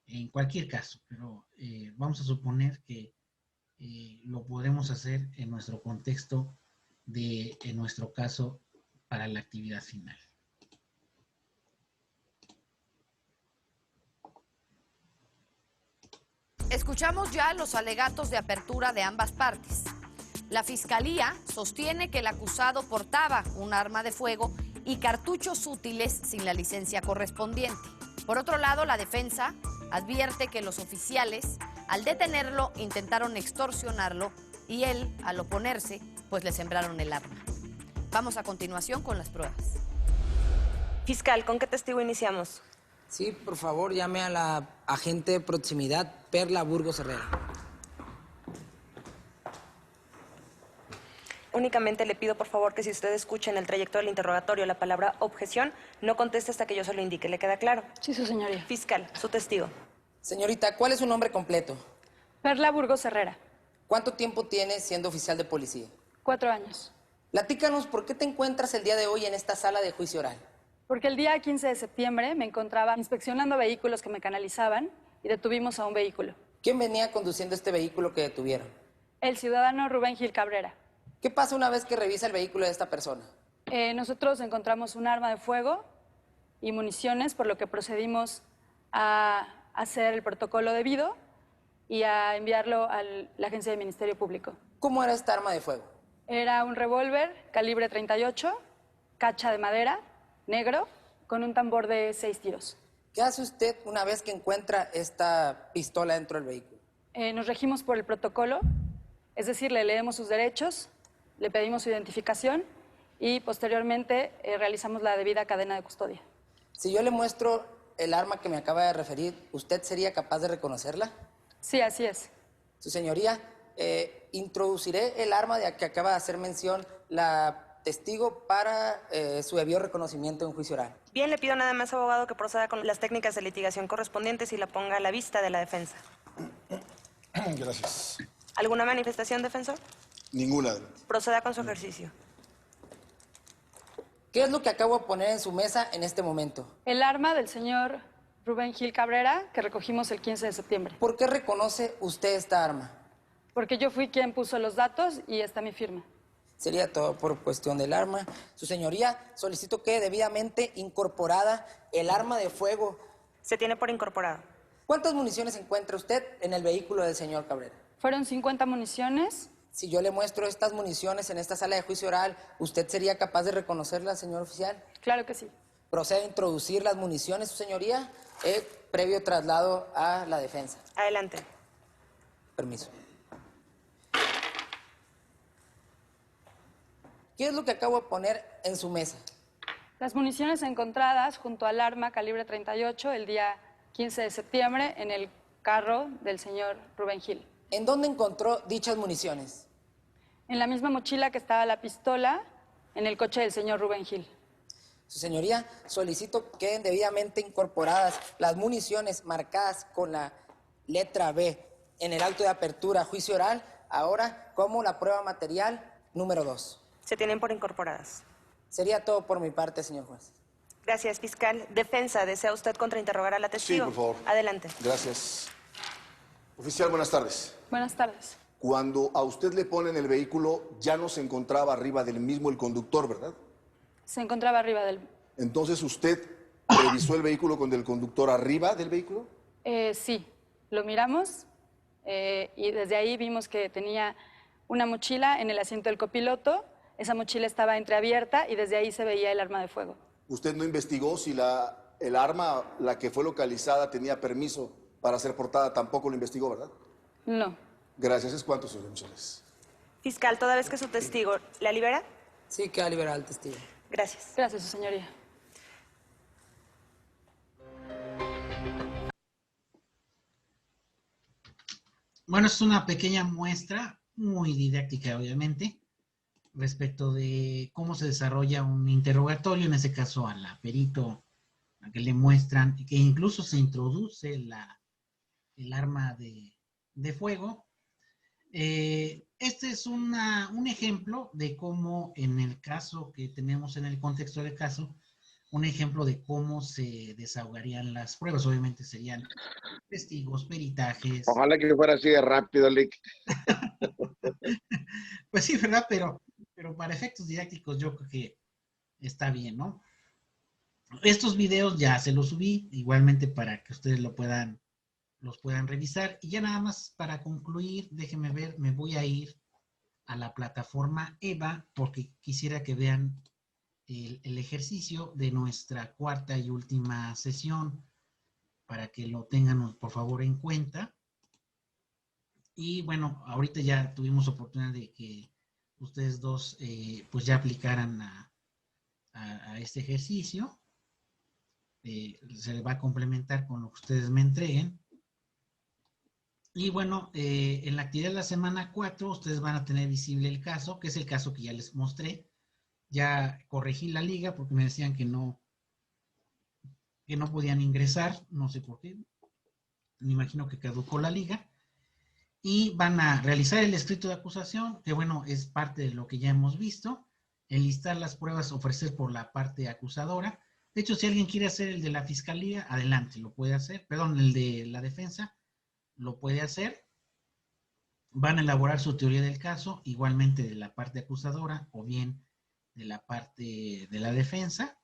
Speaker 1: en cualquier caso, pero vamos a suponer que lo podremos hacer en nuestro contexto en nuestro caso para la actividad final.
Speaker 8: Escuchamos ya los alegatos de apertura de ambas partes. La Fiscalía sostiene que el acusado portaba un arma de fuego y cartuchos útiles sin la licencia correspondiente. Por otro lado, la defensa advierte que los oficiales, al detenerlo, intentaron extorsionarlo y él, al oponerse, pues le sembraron el arma. Vamos a continuación con las pruebas.
Speaker 10: Fiscal, ¿con qué testigo iniciamos?
Speaker 11: Sí, por favor, llame a la agente de proximidad, Perla Burgos Herrera.
Speaker 10: Únicamente le pido, por favor, que si usted escucha en el trayecto del interrogatorio la palabra objeción, no conteste hasta que yo se lo indique. ¿Le queda claro?
Speaker 14: Sí, su señoría.
Speaker 10: Fiscal, su testigo.
Speaker 11: Señorita, ¿cuál es su nombre completo?
Speaker 14: Perla Burgos Herrera.
Speaker 11: ¿Cuánto tiempo tiene siendo oficial de policía?
Speaker 14: 4 años.
Speaker 11: Platícanos por qué te encuentras el día de hoy en esta sala de juicio oral.
Speaker 14: Porque el día 15 de septiembre me encontraba inspeccionando vehículos que me canalizaban y detuvimos a un vehículo.
Speaker 11: ¿Quién venía conduciendo este vehículo que detuvieron?
Speaker 14: El ciudadano Rubén Gil Cabrera.
Speaker 11: ¿Qué pasa una vez que revisa el vehículo de esta persona?
Speaker 14: Nosotros encontramos un arma de fuego y municiones, por lo que procedimos a hacer el protocolo debido y a enviarlo a la agencia del Ministerio Público.
Speaker 11: ¿Cómo era esta arma de fuego?
Speaker 14: Era un revólver calibre 38, cacha de madera, negro, con un tambor de 6 tiros.
Speaker 11: ¿Qué hace usted una vez que encuentra esta pistola dentro del vehículo?
Speaker 14: Nos regimos por el protocolo, es decir, le leemos sus derechos, le pedimos su identificación y posteriormente realizamos la debida cadena de custodia.
Speaker 11: Si yo le muestro el arma que me acaba de referir, ¿usted sería capaz de reconocerla?
Speaker 14: Sí, así es.
Speaker 11: Su señoría, introduciré el arma de que acaba de hacer mención la testigo para su debido reconocimiento en juicio oral.
Speaker 10: Bien, le pido nada más, abogado, que proceda con las técnicas de litigación correspondientes y la ponga a la vista de la defensa.
Speaker 12: Gracias.
Speaker 10: ¿Alguna manifestación, defensor?
Speaker 12: Ninguna.
Speaker 10: Proceda con su ejercicio.
Speaker 11: ¿Qué es lo que acabo de poner en su mesa en este momento?
Speaker 14: El arma del señor Rubén Gil Cabrera, que recogimos el 15 de septiembre.
Speaker 11: ¿Por qué reconoce usted esta arma?
Speaker 14: Porque yo fui quien puso los datos y está mi firma.
Speaker 11: Sería todo por cuestión del arma. Su señoría, solicito que debidamente incorporada el arma de fuego.
Speaker 10: Se tiene por incorporado.
Speaker 11: ¿Cuántas municiones encuentra usted en el vehículo del señor Cabrera?
Speaker 14: Fueron 50 municiones.
Speaker 11: Si yo le muestro estas municiones en esta sala de juicio oral, ¿usted sería capaz de reconocerlas, señor oficial?
Speaker 14: Claro que sí.
Speaker 11: Procede a introducir las municiones, su señoría, previo traslado a la defensa.
Speaker 10: Adelante.
Speaker 11: Permiso. ¿Qué es lo que acabo de poner en su mesa?
Speaker 14: Las municiones encontradas junto al arma calibre 38 el día 15 de septiembre en el carro del señor Rubén Gil.
Speaker 11: ¿En dónde encontró dichas municiones?
Speaker 14: En la misma mochila que estaba la pistola en el coche del señor Rubén Gil.
Speaker 11: Su señoría, solicito que queden debidamente incorporadas las municiones marcadas con la letra B en el auto de apertura juicio oral, ahora como la prueba material número 2.
Speaker 10: Se tienen por incorporadas.
Speaker 11: Sería todo por mi parte, señor juez.
Speaker 10: Gracias, fiscal. Defensa, ¿desea usted contrainterrogar a la testigo?
Speaker 12: Sí, por favor.
Speaker 10: Adelante.
Speaker 12: Gracias. Oficial, buenas tardes.
Speaker 14: Buenas tardes.
Speaker 12: Cuando a usted le ponen el vehículo, ya no se encontraba arriba del mismo el conductor, ¿verdad?
Speaker 14: Se encontraba arriba del...
Speaker 12: Entonces, ¿usted revisó el vehículo con el conductor arriba del vehículo?
Speaker 14: Sí, lo miramos y desde ahí vimos que tenía una mochila en el asiento del copiloto. Esa mochila estaba entreabierta y desde ahí se veía el arma de fuego.
Speaker 12: ¿Usted no investigó si el arma, la que fue localizada, tenía permiso para ser portada? Tampoco lo investigó, ¿verdad?
Speaker 14: No.
Speaker 12: Gracias. ¿Es cuánto, señor González?
Speaker 10: Fiscal, toda vez que su testigo la libera.
Speaker 11: Sí, queda liberado el testigo.
Speaker 10: Gracias.
Speaker 14: Gracias, su señoría.
Speaker 1: Bueno, es una pequeña muestra, muy didáctica, obviamente, respecto de cómo se desarrolla un interrogatorio, en ese caso a la perito, a que le muestran, que incluso se introduce el arma de fuego. Este es un ejemplo de cómo, en el caso que tenemos en el contexto del caso, un ejemplo de cómo se desahogarían las pruebas. Obviamente serían testigos, peritajes.
Speaker 3: Ojalá que fuera así de rápido, Lick.
Speaker 1: Pues sí, ¿verdad? Pero para efectos didácticos yo creo que está bien, ¿no? Estos videos ya se los subí, igualmente para que ustedes los puedan revisar. Y ya nada más para concluir, déjenme ver, me voy a ir a la plataforma EVA porque quisiera que vean el ejercicio de nuestra cuarta y última sesión para que lo tengan, por favor, en cuenta. Y bueno, ahorita ya tuvimos oportunidad de que ustedes dos pues ya aplicaran a este ejercicio. Se le va a complementar con lo que ustedes me entreguen. Y bueno, en la actividad de la semana 4, ustedes van a tener visible el caso, que es el caso que ya les mostré. Ya corregí la liga porque me decían que no podían ingresar, no sé por qué. Me imagino que caducó la liga. Y van a realizar el escrito de acusación, que bueno, es parte de lo que ya hemos visto. Enlistar las pruebas, ofrecer por la parte acusadora. De hecho, si alguien quiere hacer el de la fiscalía, adelante, lo puede hacer. Perdón, el de la defensa, lo puede hacer. Van a elaborar su teoría del caso, igualmente de la parte acusadora o bien de la parte de la defensa.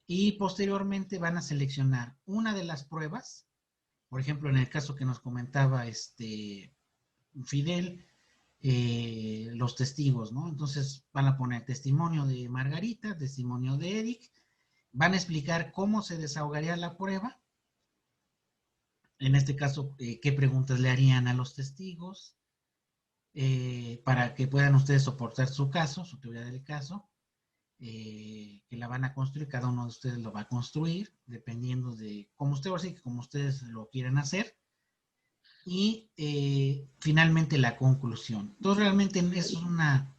Speaker 1: Y posteriormente van a seleccionar una de las pruebas. Por ejemplo, en el caso que nos comentaba Fidel, los testigos, ¿no? Entonces van a poner testimonio de Margarita, testimonio de Eric, van a explicar cómo se desahogaría la prueba, en este caso, qué preguntas le harían a los testigos, para que puedan ustedes soportar su caso, su teoría del caso, que la van a construir, cada uno de ustedes lo va a construir, dependiendo de cómo ustedes lo quieran hacer. Y finalmente la conclusión. Entonces realmente es una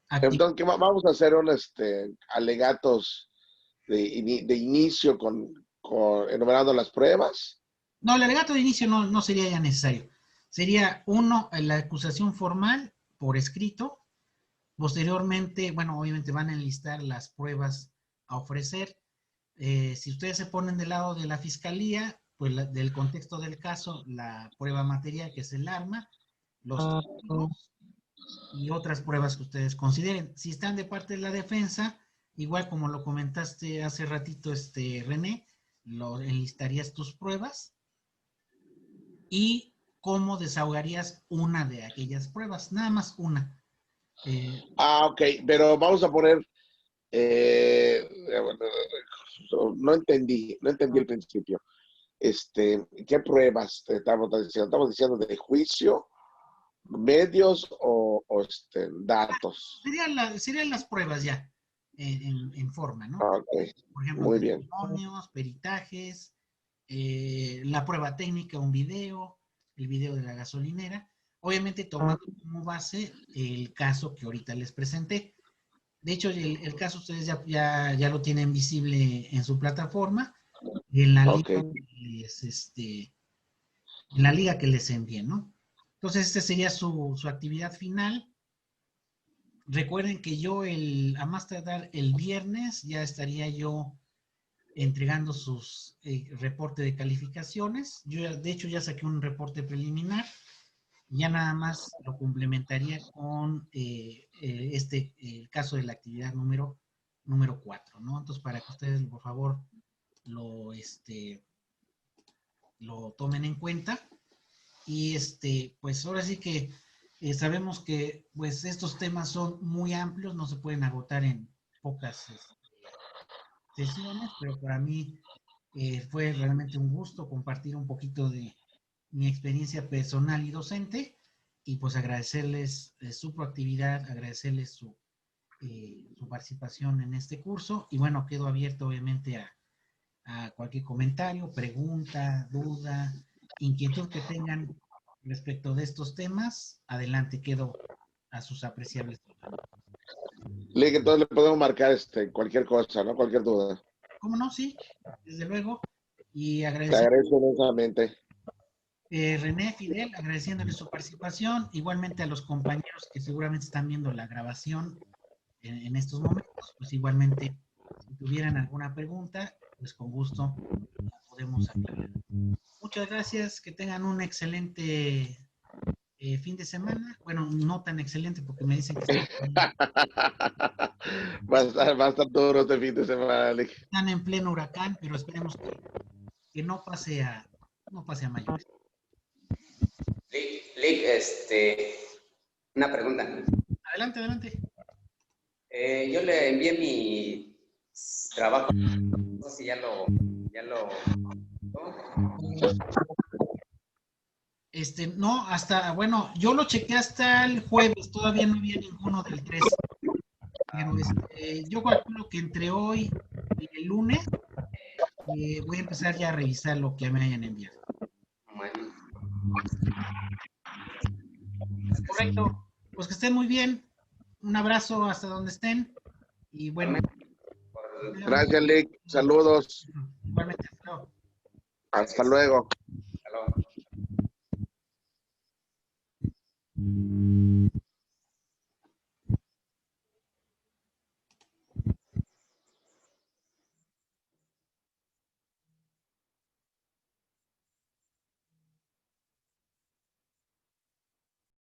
Speaker 1: actividad.
Speaker 3: Entonces, vamos a hacer alegatos de inicio enumerando las pruebas.
Speaker 1: No, el alegato de inicio no sería ya necesario. Sería la acusación formal por escrito. Posteriormente, bueno, obviamente van a enlistar las pruebas a ofrecer. Si ustedes se ponen del lado de la fiscalía, pues del contexto del caso, la prueba material, que es el arma, los testigos y otras pruebas que ustedes consideren. Si están de parte de la defensa, igual como lo comentaste hace ratito, René, enlistarías tus pruebas y cómo desahogarías una de aquellas pruebas, nada más una.
Speaker 3: Ok, pero vamos a poner, no entendí el principio. ¿Qué pruebas estamos diciendo? ¿Estamos diciendo de juicio, medios o datos?
Speaker 1: Serían las pruebas ya, en forma, ¿no?
Speaker 3: Okay.
Speaker 1: Por ejemplo,
Speaker 3: muy bien.
Speaker 1: testimonios, peritajes, la prueba técnica, un video, el video de la gasolinera, obviamente tomando como base el caso que ahorita les presenté. De hecho, el caso ustedes ya lo tienen visible en su plataforma, en la liga, en la liga que les envié, ¿no? Entonces, sería su actividad final. Recuerden que yo a más tardar el viernes ya estaría yo entregando sus reporte de calificaciones. Yo, de hecho, ya saqué un reporte preliminar. Ya nada más lo complementaría con el caso de la actividad número 4, ¿no? Entonces, para que ustedes, por favor, lo tomen en cuenta. Y pues ahora sí que sabemos que pues estos temas son muy amplios, no se pueden agotar en pocas sesiones, pero para mí fue realmente un gusto compartir un poquito de mi experiencia personal y docente, y pues agradecerles su proactividad, agradecerles su participación en este curso, y bueno, quedo abierto obviamente a cualquier comentario, pregunta, duda, inquietud que tengan respecto de estos temas. Adelante, quedo a sus apreciables órdenes.
Speaker 3: Lick, entonces le podemos marcar cualquier cosa, ¿no? Cualquier duda.
Speaker 1: ¿Cómo no? Sí, desde luego. Y
Speaker 3: Te agradezco inmensamente.
Speaker 1: René, Fidel, agradeciéndole su participación, igualmente a los compañeros que seguramente están viendo la grabación en estos momentos, pues igualmente, si tuvieran alguna pregunta, pues con gusto la podemos aclarar. Muchas gracias, que tengan un excelente fin de semana. Bueno, no tan excelente porque me dicen que
Speaker 3: va a estar duro este fin de semana, Lick.
Speaker 1: Están en pleno huracán, pero esperemos que no pase a mayores.
Speaker 2: Lick, una pregunta.
Speaker 1: Adelante.
Speaker 2: Yo le envié mi trabajo, no sé si ya lo
Speaker 1: no, bueno, yo lo chequé hasta el jueves, todavía no había ninguno del 3. Pero yo calculo que entre hoy y el lunes voy a empezar ya a revisar lo que me hayan enviado.
Speaker 2: Bueno.
Speaker 1: Correcto. Pues que estén muy bien. Un abrazo hasta donde estén. Y bueno.
Speaker 3: Gracias, Lick. Saludos.
Speaker 1: Igualmente.
Speaker 3: Hasta luego.
Speaker 2: Hasta luego.